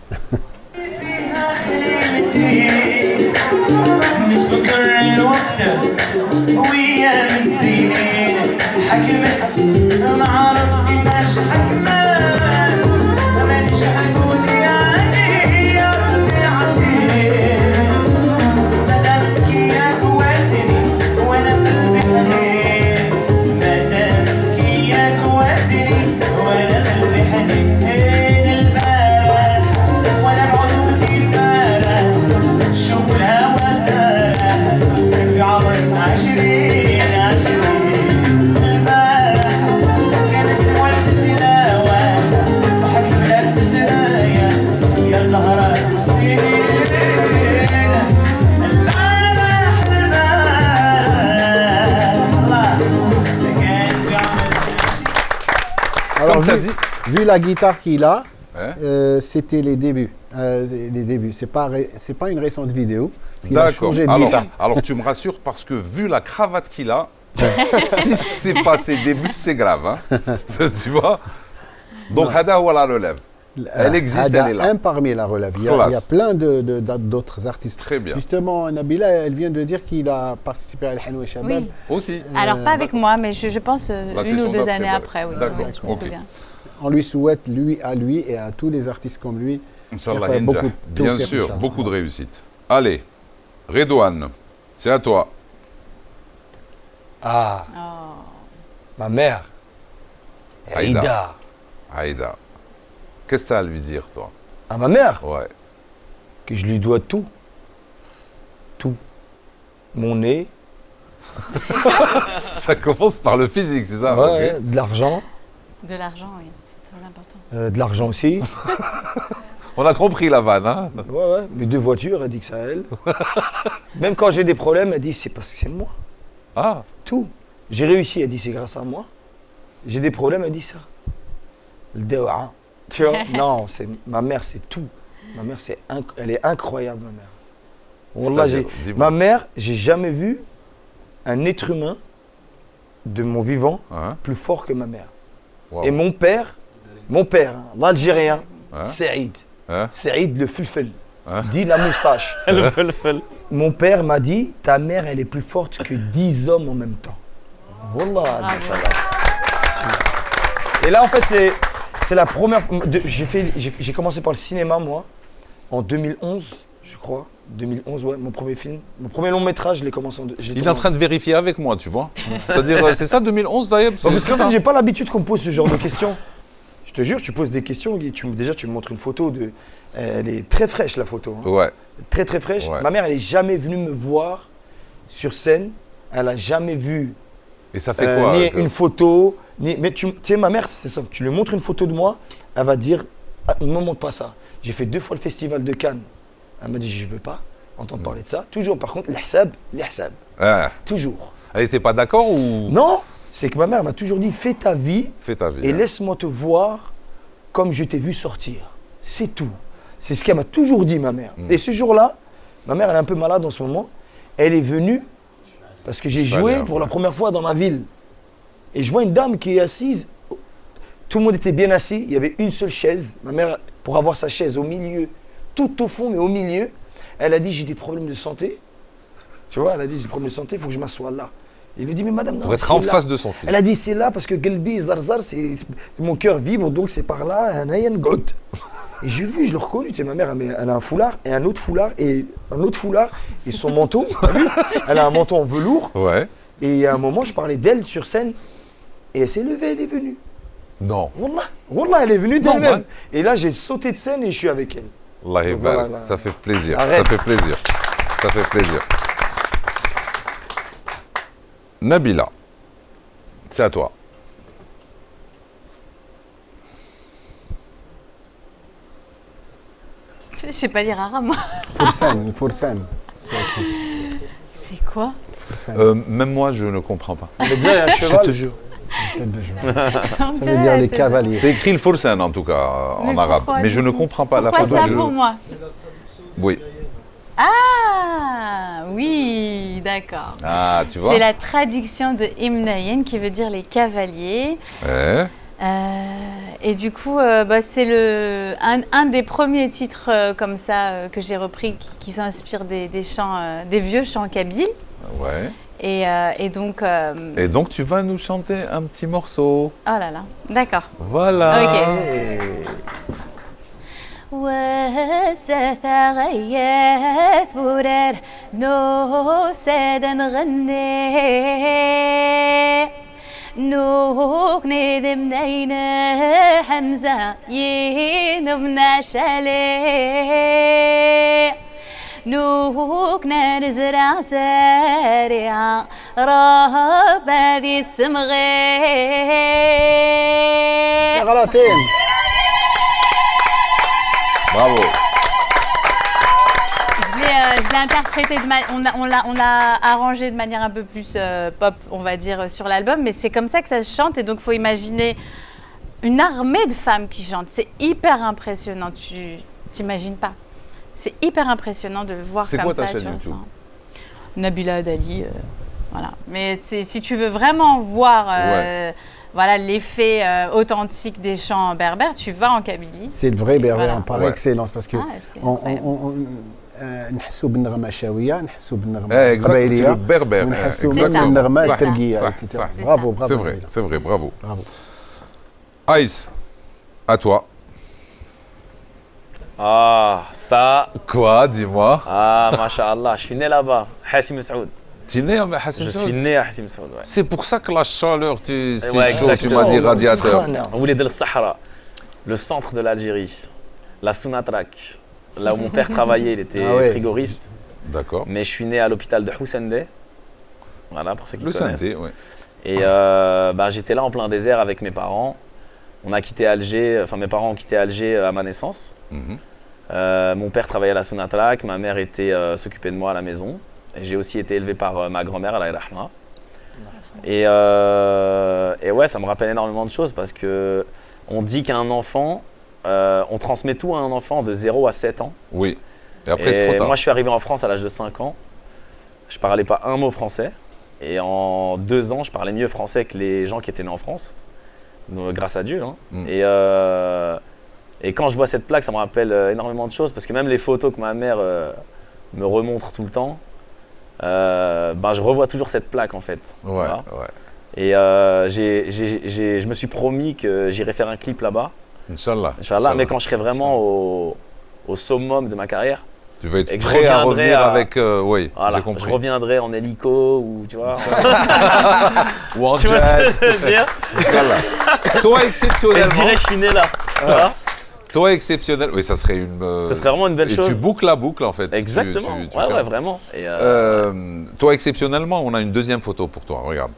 Alors, vu la guitare qu'il a, Ouais. c'était les débuts. C'est pas une récente vidéo. Parce qu'il a D'accord. changé de guitare. Alors, tu me rassures parce que vu la cravate qu'il a, si c'est pas ses débuts, c'est grave. Hein. Tu vois? Donc, Hada ou la relève. Elle existe, elle est là. Un parmi la relève. Il y a plein d'autres artistes. Très bien. Justement, Nabila, elle vient de dire qu'il a participé à Al-Hanoua Shabab. Oui. Aussi. Alors, pas avec moi, mais je pense une session ou deux d'après, années ouais. après. Oui, D'accord, oui, je me ok. souviens. On lui souhaite, à lui et à tous les artistes comme lui, Inch'Allah, faire beaucoup Inja. de Bien tawfiq, sûr, Inch'Allah. beaucoup de réussite. Allez, Redouane, c'est à toi. Ah, Oh. ma mère. Aïda. Aïda. Aïda. Qu'est-ce que tu as à lui dire, toi? À ma mère, Ouais. que je lui dois tout. Tout. Mon nez, Ça commence par le physique, c'est ça? ouais, Ok. de l'argent, De l'argent, oui, c'est très important. de l'argent aussi. On a compris la vanne, hein? Ouais, mes 2 voitures, elle dit que c'est à elle. Même quand j'ai des problèmes, elle dit c'est parce que c'est moi. Ah, Tout. J'ai réussi, elle dit c'est grâce à moi. J'ai des problèmes, elle dit ça. Le déwa. Tu vois? Non, ma mère, c'est tout. Ma mère, elle est incroyable, ma mère. Wallah, C'est-à-dire, dis-moi. ma mère, j'ai jamais vu un être humain de mon vivant hein? plus fort que ma mère. Wow. Et mon père, hein, l'Algérien, Hein? Saïd. Hein? Saïd le fulfel. Hein? Dit la moustache. Le ful. Mon père m'a dit, ta mère, elle est plus forte que 10 hommes en même temps. Wallah, Bravo. Inch'Allah. Et là, en fait, c'est la première fois. J'ai commencé par le cinéma, moi, en 2011, je crois. 2011, ouais, mon premier film. Mon premier long métrage, je l'ai commencé en. Il est en train de vérifier avec moi, tu vois. C'est-à-dire, c'est ça 2011 d'ailleurs? Parce qu'en fait, j'ai pas l'habitude qu'on me pose ce genre de questions. Je te jure, tu poses des questions, déjà tu me montres une photo de. Elle est très fraîche la photo. Hein. Ouais. Très très fraîche. Ouais. Ma mère, elle est jamais venue me voir sur scène. Elle a jamais vu Et ça fait quoi? ni une photo. Mais tu sais, ma mère, c'est ça. Tu lui montres une photo de moi, elle va dire ah, ne me montre pas ça. J'ai fait 2 fois le festival de Cannes. Elle m'a dit je veux pas entendre parler de ça. Toujours, par contre, l'ihsab. Ah. Toujours. Elle était pas d'accord ou? Non, c'est que ma mère m'a toujours dit fais ta vie. Fais ta vie. Et hein. laisse-moi te voir comme je t'ai vu sortir. C'est tout. C'est ce qu'elle m'a toujours dit, ma mère. Et ce jour-là, ma mère, elle est un peu malade en ce moment. Elle est venue parce que j'ai joué pour la première fois dans ma ville. Et je vois une dame qui est assise. Tout le monde était bien assis, il y avait une seule chaise. Ma mère, pour avoir sa chaise au milieu, tout au fond, mais au milieu, elle a dit j'ai des problèmes de santé. Tu vois, elle a dit j'ai des problèmes de santé, il faut que je m'assoie là. Il lui dit mais madame, non, Pour être en face de son fils. Elle a dit c'est là parce que Gelbi Zarzar, mon cœur vibre, donc c'est par là, God. Et j'ai vu, je l'ai reconnu, tu sais, ma mère, elle a un foulard et un autre foulard et son manteau, t'as vu? Elle a un manteau en velours. Ouais. Et à un moment, je parlais d'elle sur scène et elle s'est levée, elle est venue. Non. Wallah, elle est venue Non, d'elle-même. man. Et là, j'ai sauté de scène et je suis avec elle. Allah Donc barak. voilà. Ça fait plaisir. Arrête. Ça fait plaisir. Ça fait plaisir. Nabila, c'est à toi. Je sais pas lire arabe, moi. Foursan. C'est écrit. C'est quoi? Foursan. Même moi, je ne comprends pas. Mais déjà, il y a un Je cheval. te jure. Tête de cheval. On Ça dirait veut dire les la tête. cavaliers. C'est écrit le Fursan en tout cas en Mais arabe. pourquoi, Mais je du ne coup comprends pas la Pourquoi photo. ça pour moi? Oui. Ah, oui, d'accord. Ah, tu vois. C'est la traduction de Imnayen qui veut dire les cavaliers. Ouais. Et du coup, c'est un des premiers titres comme ça que j'ai repris qui s'inspire des chants, des vieux chants kabyles. Ouais. Et donc, Et donc tu vas nous chanter un petit morceau. oh là là, d'accord. Voilà. Ok. وستغيث برر نوسد نغني نوك ندم نين حمزة ينبنا شالي نوك نزرع سريعة رهب هذه السمغي غلطين. Bravo. Je l'ai interprété, on l'a arrangé de manière un peu plus pop, on va dire, sur l'album, mais c'est comme ça que ça se chante et donc il faut imaginer une armée de femmes qui chantent. C'est hyper impressionnant, tu t'imagines pas. C'est hyper impressionnant de le voir C'est comme quoi ça. ta chaîne tu vois, YouTube? ça. Nabila Dali, voilà. Mais si tu veux vraiment voir voilà, l'effet authentique des chants berbères, tu vas en Kabylie. C'est le vrai berbère Voilà. par Ouais. excellence parce que c'est on incroyable. نحسوا بالنغمه الشاويه نحسوا بالنغمه Eh, exact, c'est القبائليه le berbère. ونحسوا C'est ça. بالنغمه C'est ça. التركيه صح، etc. صح. Bravo, bravo. C'est vrai, Nabila. c'est vrai, bravo. Bravo. Aïs, à toi. Ah, ça. Quoi, dis-moi. Ah, mashallah, je suis né là-bas. Hassim Saoud. Tu es né à Hassim Je Saoud? suis né à Hassim Saoud, ouais. C'est pour ça que la chaleur, c'est Ouais, chaud, tu exactement. m'as dit radiateur. On voulait de le Sahara, le centre de l'Algérie, la Sounatrak, là où mon père travaillait, il était Ah ouais. frigoriste. D'accord. Mais je suis né à l'hôpital de Houssendé. Voilà, pour ceux qui Le connaissent. synthé, oui. Et j'étais là en plein désert avec mes parents. On a quitté Alger, enfin mes parents ont quitté Alger à ma naissance. Mhm. Mon père travaillait à la Sounatrak, ma mère s'occupait de moi à la maison. Et j'ai aussi été élevé par ma grand-mère, Allah yarhamha. Et ouais, ça me rappelle énormément de choses parce que on dit qu'un enfant, on transmet tout à un enfant de 0 à 7 ans. Oui. Et après, c'est trop tard. Moi, je suis arrivé en France à l'âge de 5 ans. Je parlais pas un mot français. Et en 2 ans, je parlais mieux français que les gens qui étaient nés en France. Donc, grâce à Dieu. Hein. Mm. Et quand je vois cette plaque, ça me rappelle énormément de choses. Parce que même les photos que ma mère me remontre tout le temps, je revois toujours cette plaque en fait. Ouais, Voilà. ouais. Et je me suis promis que j'irais faire un clip là-bas. Inch'Allah. Inch'Allah. Mais quand je serai vraiment au summum de ma carrière, Tu vas être et que je prêt à reviendrai revenir à- avec. Oui, voilà, j'ai compris. je reviendrai en hélico ou tu vois. Ou en Tu vois jet. ce que je veux dire? Inch'Allah. Toi, Et je exceptionnellement. dirais je suis né là. Voilà. Toi, exceptionnel. Oui, ça serait une. Ce serait vraiment une belle et chose. tu boucles la boucle en fait. Exactement. Tu Ouais, fais- ouais, vraiment. Et, Toi, exceptionnellement, on a une deuxième photo pour toi. Regarde.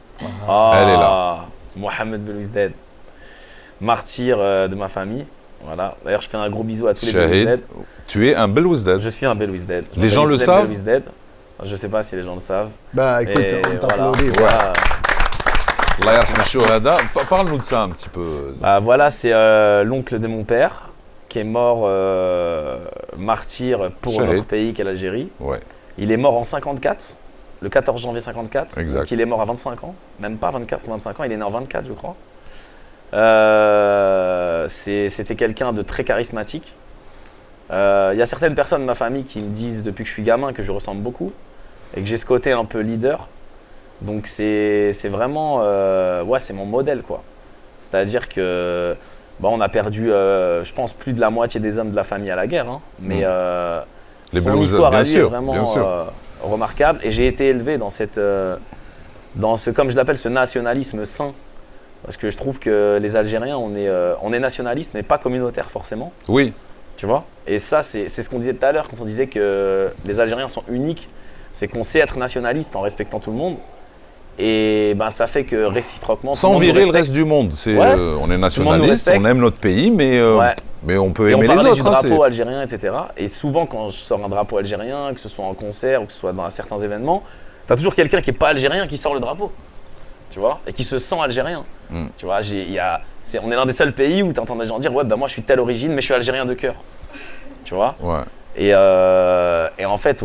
ah, Elle est là. Mohamed Belouizdad, martyr de ma famille. Voilà. D'ailleurs, je fais un gros bisou à tous les Shahid. Belouizdad. Tu es un Belouizdad. Je suis un Belouizdad. Je Les gens m'appelle le Islam savent Belouizdad. Je sais pas si les gens le savent. Bah écoute, Et on voilà. t'applaudit. Voilà. Allah yarham Merci. shuhada. Parle-nous de ça un petit peu. Bah, voilà, c'est l'oncle de mon père qui est mort martyr pour Shahid. notre pays qu'est l'Algérie. Ouais. Il est mort en 54, le 14 janvier 54. Exact. Donc il est mort à 25 ans, même pas 24 ou 25 ans, il est né en 24 je crois. C'était quelqu'un de très charismatique. Il y a certaines personnes de ma famille qui me disent depuis que je suis gamin que je ressemble beaucoup et que j'ai ce côté un peu leader. Donc c'est vraiment, ouais, c'est mon modèle quoi. C'est-à-dire que on a perdu, je pense, plus de la moitié des hommes de la famille à la guerre, hein, mais son histoire à lui est vraiment remarquable. Et j'ai été élevé dans ce, comme je l'appelle, ce nationalisme sain. Parce que je trouve que les Algériens, on est nationalistes, mais pas communautaires forcément. Oui. Tu vois? Et ça, c'est ce qu'on disait tout à l'heure quand on disait que les Algériens sont uniques. C'est qu'on sait être nationaliste en respectant tout le monde. Et ça fait que réciproquement. Sans virer le reste du monde. On est nationaliste, on aime notre pays, mais on peut aimer les autres. On parlait du drapeau algérien, etc. Et souvent, quand je sors un drapeau algérien, que ce soit en concert ou que ce soit dans certains événements, tu as toujours quelqu'un qui n'est pas algérien qui sort le drapeau. Tu vois, et qui se sent algérien. Tu vois, on est l'un des seuls pays où tu entends des gens dire ouais, moi je suis de telle origine, mais je suis algérien de cœur. Tu vois. Ouais. Et en fait,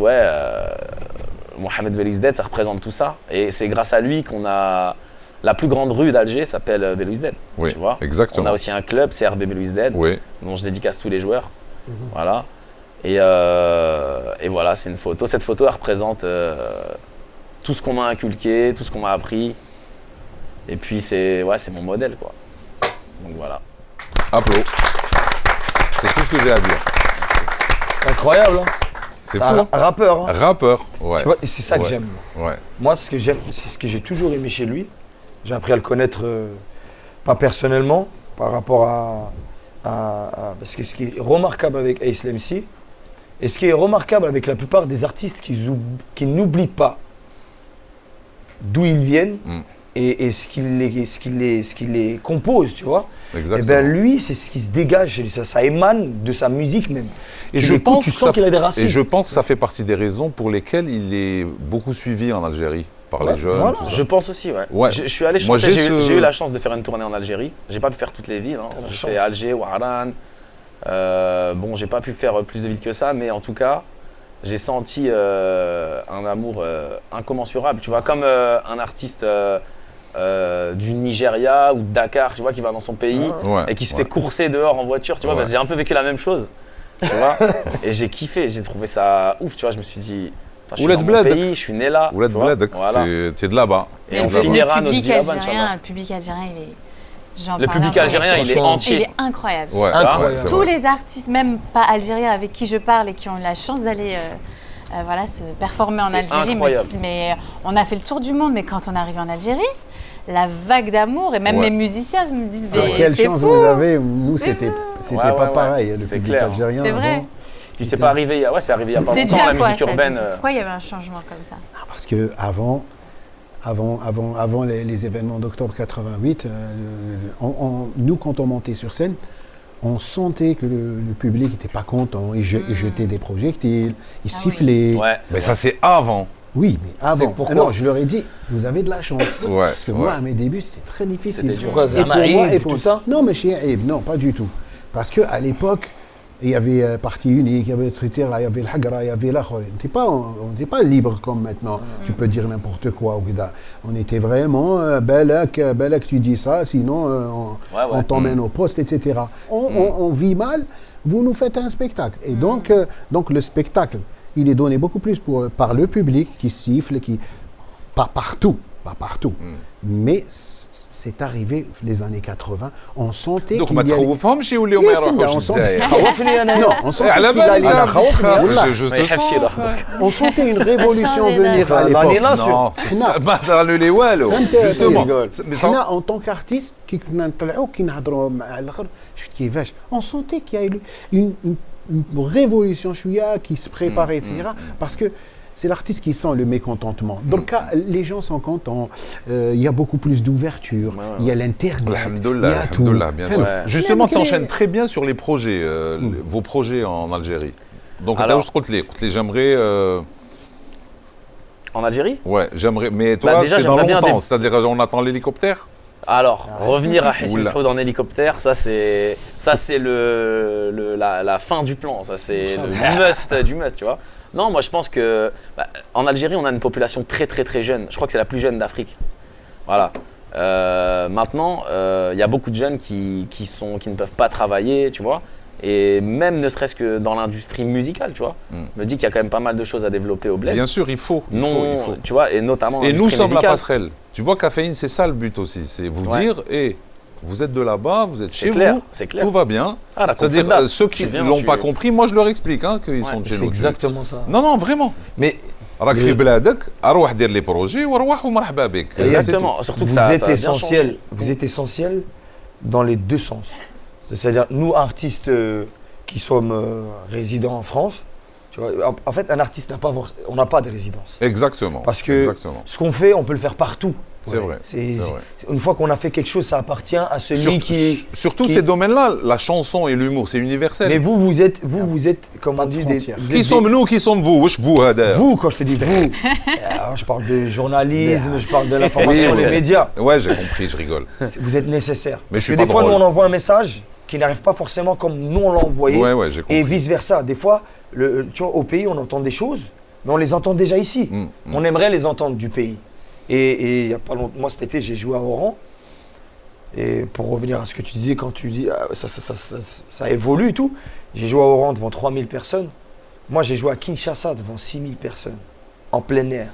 Mohamed Belouizdad, ça représente tout ça. Et c'est grâce à lui qu'on a la plus grande rue d'Alger s'appelle Belouizdad. Oui, tu vois. Exactement. On a aussi un club, CRB Belouizdad, dont je dédicace tous les joueurs. Voilà. Et voilà, c'est une photo. Cette photo, elle représente tout ce qu'on m'a inculqué, tout ce qu'on m'a appris. Et puis c'est mon modèle quoi. Donc voilà. Applaudissements. C'est tout ce que j'ai à dire. C'est incroyable. Hein. C'est fou. Un rappeur. Hein. Rappeur, ouais. Tu vois, et c'est ça que j'aime. Ouais. Moi, ce que j'aime, c'est ce que j'ai toujours aimé chez lui. J'ai appris à le connaître, pas personnellement, par rapport parce que ce qui est remarquable avec Ace MC, et ce qui est remarquable avec la plupart des artistes qui n'oublient pas d'où ils viennent. Et ce qui les compose, tu vois. Exactement. Et bien lui, c'est ce qui se dégage, ça émane de sa musique même. Et je sens qu'il a des racines. Et je pense que ça fait partie des raisons pour lesquelles il est beaucoup suivi en Algérie par les jeunes. Voilà. Je pense aussi, ouais. Je suis allé chanter, j'ai eu la chance de faire une tournée en Algérie. J'ai pas pu faire toutes les villes, hein. J'ai fait Alger, Ouaran. J'ai pas pu faire plus de villes que ça, mais en tout cas, j'ai senti un amour incommensurable. Tu vois, comme un artiste du Nigeria ou de Dakar, tu vois, qui va dans son pays et qui se fait courser dehors en voiture, tu vois, j'ai un peu vécu la même chose, tu vois, et j'ai kiffé, j'ai trouvé ça ouf, tu vois, je me suis dit, je suis dans mon pays, je suis né là, Ouled Bled, c'est de là-bas. Et on finira notre vie là-bas, le public algérien, le public algérien, il est entier. Il est incroyable. Ouais, incroyable. Tous les artistes, même pas algériens, avec qui je parle et qui ont eu la chance d'aller se performer en Algérie, me disent, mais on a fait le tour du monde, mais quand on arrive en Algérie, la vague d'amour, et même mes musiciens me disent quelle chance fou. vous avez, nous c'était pas pareil, le public algérien c'est vrai. Puis c'est pas arrivé, c'est arrivé il y a pas longtemps, la musique urbaine. Pourquoi il y avait un changement comme ça? Parce que avant les événements d'octobre 88, nous quand on montait sur scène, on sentait que le public n'était pas content, il jetait des projectiles, il sifflait. Ouais, mais ça c'est avant. Oui, mais avant. Pourquoi non, je leur ai dit, vous avez de la chance. Parce que moi, à mes débuts, c'était très difficile. C'était pourquoi et pour tout ça? Non, mais chez Aïb, non, pas du tout. Parce qu'à l'époque, il y avait parti unique, il y avait le Twitter, il y avait le Hagra, il y avait l'Akhol. On n'était pas libre comme maintenant. Tu peux dire n'importe quoi. On était vraiment, balak, tu dis ça, sinon on t'emmène au poste, etc. On vit mal, vous nous faites un spectacle. Et donc le spectacle, il est donné beaucoup plus par le public qui siffle, pas partout. Mais c'est arrivé les années 80, on sentait donc qu'il y avait... on sentait qu'il on sentait une révolution venir à l'époque. Justement. En tant qu'artiste, on sentait qu'il y a eu une révolution qui se préparait, etc. Parce que c'est l'artiste qui sent le mécontentement. Donc, les gens sont contents. Il y a beaucoup plus d'ouverture. Il y a l'internet. Il y a tout. Bien sûr. Justement, tu enchaînes très bien sur les projets, vos projets en Algérie. Donc, j'aimerais. En Algérie? Ouais, j'aimerais. Mais toi, c'est dans longtemps. C'est-à-dire, on attend l'hélicoptère? Alors, revenir à Hessine Saoud en hélicoptère, ça c'est la fin du plan. Ça c'est du must, tu vois. Non, moi je pense que en Algérie, on a une population très très très jeune. Je crois que c'est la plus jeune d'Afrique. Voilà. Maintenant, il y a beaucoup de jeunes qui ne peuvent pas travailler, tu vois. Et même ne serait-ce que dans l'industrie musicale, tu vois. Je me dis qu'il y a quand même pas mal de choses à développer au bled. Bien sûr, il faut. Tu vois, et notamment Et nous sommes musicale. la passerelle. Tu vois, Caféine, c'est ça le but aussi. C'est vous dire, vous êtes de là-bas, vous êtes chez vous, tout va bien. C'est-à-dire, ceux qui ne l'ont pas compris, moi je leur explique qu'ils sont de chez nous. C'est exactement ça. Non, vraiment. Mais راك في بلادك اروح دير لي بروجي وروح ومرحبا بك. Exactement. Surtout que vous êtes essentiel dans les deux sens. C'est-à-dire, nous, artistes qui sommes résidents en France, tu vois, en fait, un artiste on n'a pas de résidence. Exactement. Parce que ce qu'on fait, on peut le faire partout. C'est vrai. Une fois qu'on a fait quelque chose, ça appartient à celui qui... Surtout ces domaines-là, la chanson et l'humour, c'est universel. Mais vous êtes, comme on dit, qui sommes-nous, qui sommes-vous? Vous, quand je te dis vous, je parle de journalisme, je parle de l'information, les médias. Ouais, j'ai compris, je rigole. Vous êtes nécessaire. Mais parce que des fois, nous, on envoie un message qui n'arrive pas forcément comme nous, on l'a envoyé. Ouais, j'ai compris. Et vice-versa. Des fois, tu vois, au pays, on entend des choses, mais on les entend déjà ici. On aimerait les entendre du pays. Et il y a pas longtemps, moi cet été j'ai joué à Oran. Et pour revenir à ce que tu disais quand tu dis ça évolue et tout, j'ai joué à Oran devant 3000 personnes. Moi j'ai joué à Kinshasa devant 6000 personnes, en plein air.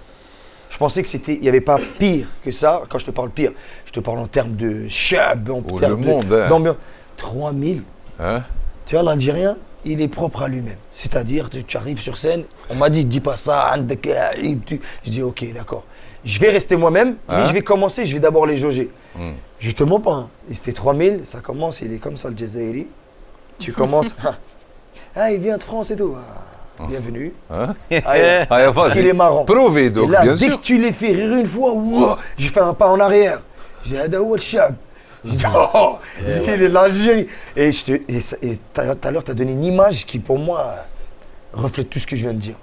Je pensais que il n'y avait pas pire que ça. Quand je te parle pire, je te parle en termes de chab, en termes d'ambiance. 3000. Hein? Tu vois, l'Algérien, il est propre à lui-même. C'est-à-dire, tu arrives sur scène, on m'a dit, dis pas ça, je dis ok, d'accord. Je vais rester moi-même, mais je vais commencer, je vais d'abord les jauger. Justement pas. Hein. C'était 3000, ça commence, il est comme ça le Jazairi. Tu commences, il vient de France et tout. Bienvenue. Parce qu'il est marrant. Provez donc, et là, bien dès sûr. que tu les fais rire une fois, je fais un pas en arrière. Je dis, Ada ou Chab. Je dis, il est de l'Algérie. Et tout à l'heure, tu as donné une image qui, pour moi, reflète tout ce que je viens de dire.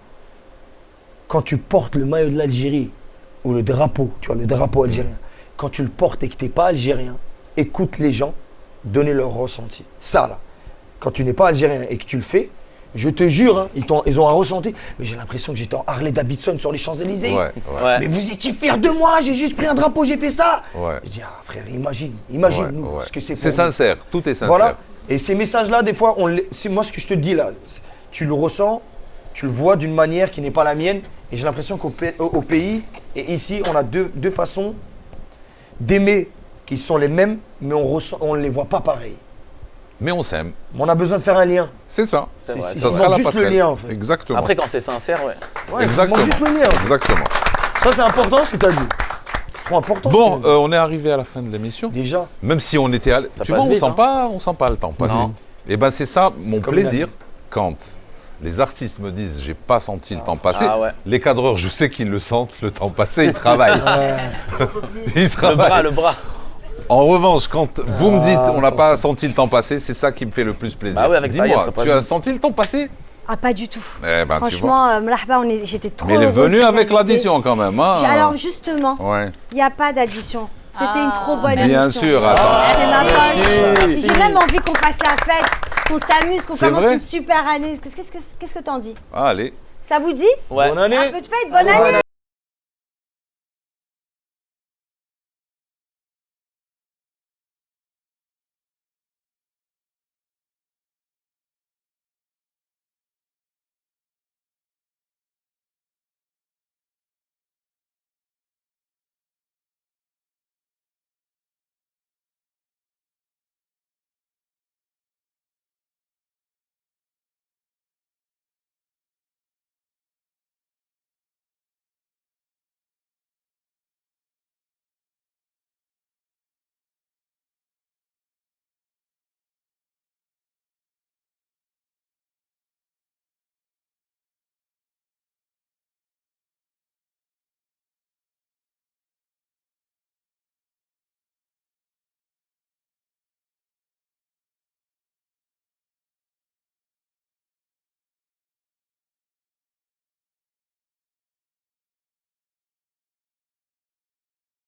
Quand tu portes le maillot de l'Algérie, ou le drapeau, tu vois, le drapeau algérien, quand tu le portes et que tu n'es pas algérien, écoute les gens, donnez leur ressenti. Ça, là, quand tu n'es pas algérien et que tu le fais, je te jure, hein, ils ont un ressenti. Mais j'ai l'impression que j'étais en Harley Davidson sur les Champs-Élysées. Mais vous étiez fiers de moi, j'ai juste pris un drapeau, j'ai fait ça. Je dis, frère, imagine-nous ce que c'est pour nous. C'est sincère, tout est sincère. Voilà. Et ces messages-là, des fois, c'est moi ce que je te dis là, tu le ressens, tu le vois d'une manière qui n'est pas la mienne. Et j'ai l'impression qu'au pays, et ici, on a deux façons d'aimer qui sont les mêmes, mais on ne les voit pas pareil. Mais on s'aime. On a besoin de faire un lien. C'est ça. C'est vrai. Ça sera la juste passerelle. le lien, en fait. Exactement. Après, quand c'est sincère, Exactement. Il manque juste le lien. Exactement. Ça, c'est important ce que tu as dit. C'est trop important. Bon, on est arrivé à la fin de l'émission. Déjà. Même si on était à... Tu vois, on sent pas le temps passer. Et ben c'est ça mon plaisir quand les artistes me disent j'ai pas senti le temps passer. Les cadreurs, je sais qu'ils le sentent, le temps passer, ils travaillent. Ils travaillent. Le bras. En revanche, quand vous me dites on n'a pas senti le temps passer, c'est ça qui me fait le plus plaisir. Bah oui, avec dis-moi, tu as senti le temps passer? Ah, pas du tout. Eh ben, franchement, Mrahba, j'étais trop Mais elle est heureuse venue de avec l'inviter. l'addition quand même. Hein. Alors justement, il n'y a pas d'addition. C'était une trop bonne émission. Bien sûr, attends. J'ai même envie qu'on fasse la fête, qu'on s'amuse, qu'on commence une super année. Qu'est-ce que t'en dis? Allez. Ça vous dit? Ouais. Bonne année. Un peu de fête, bonne année.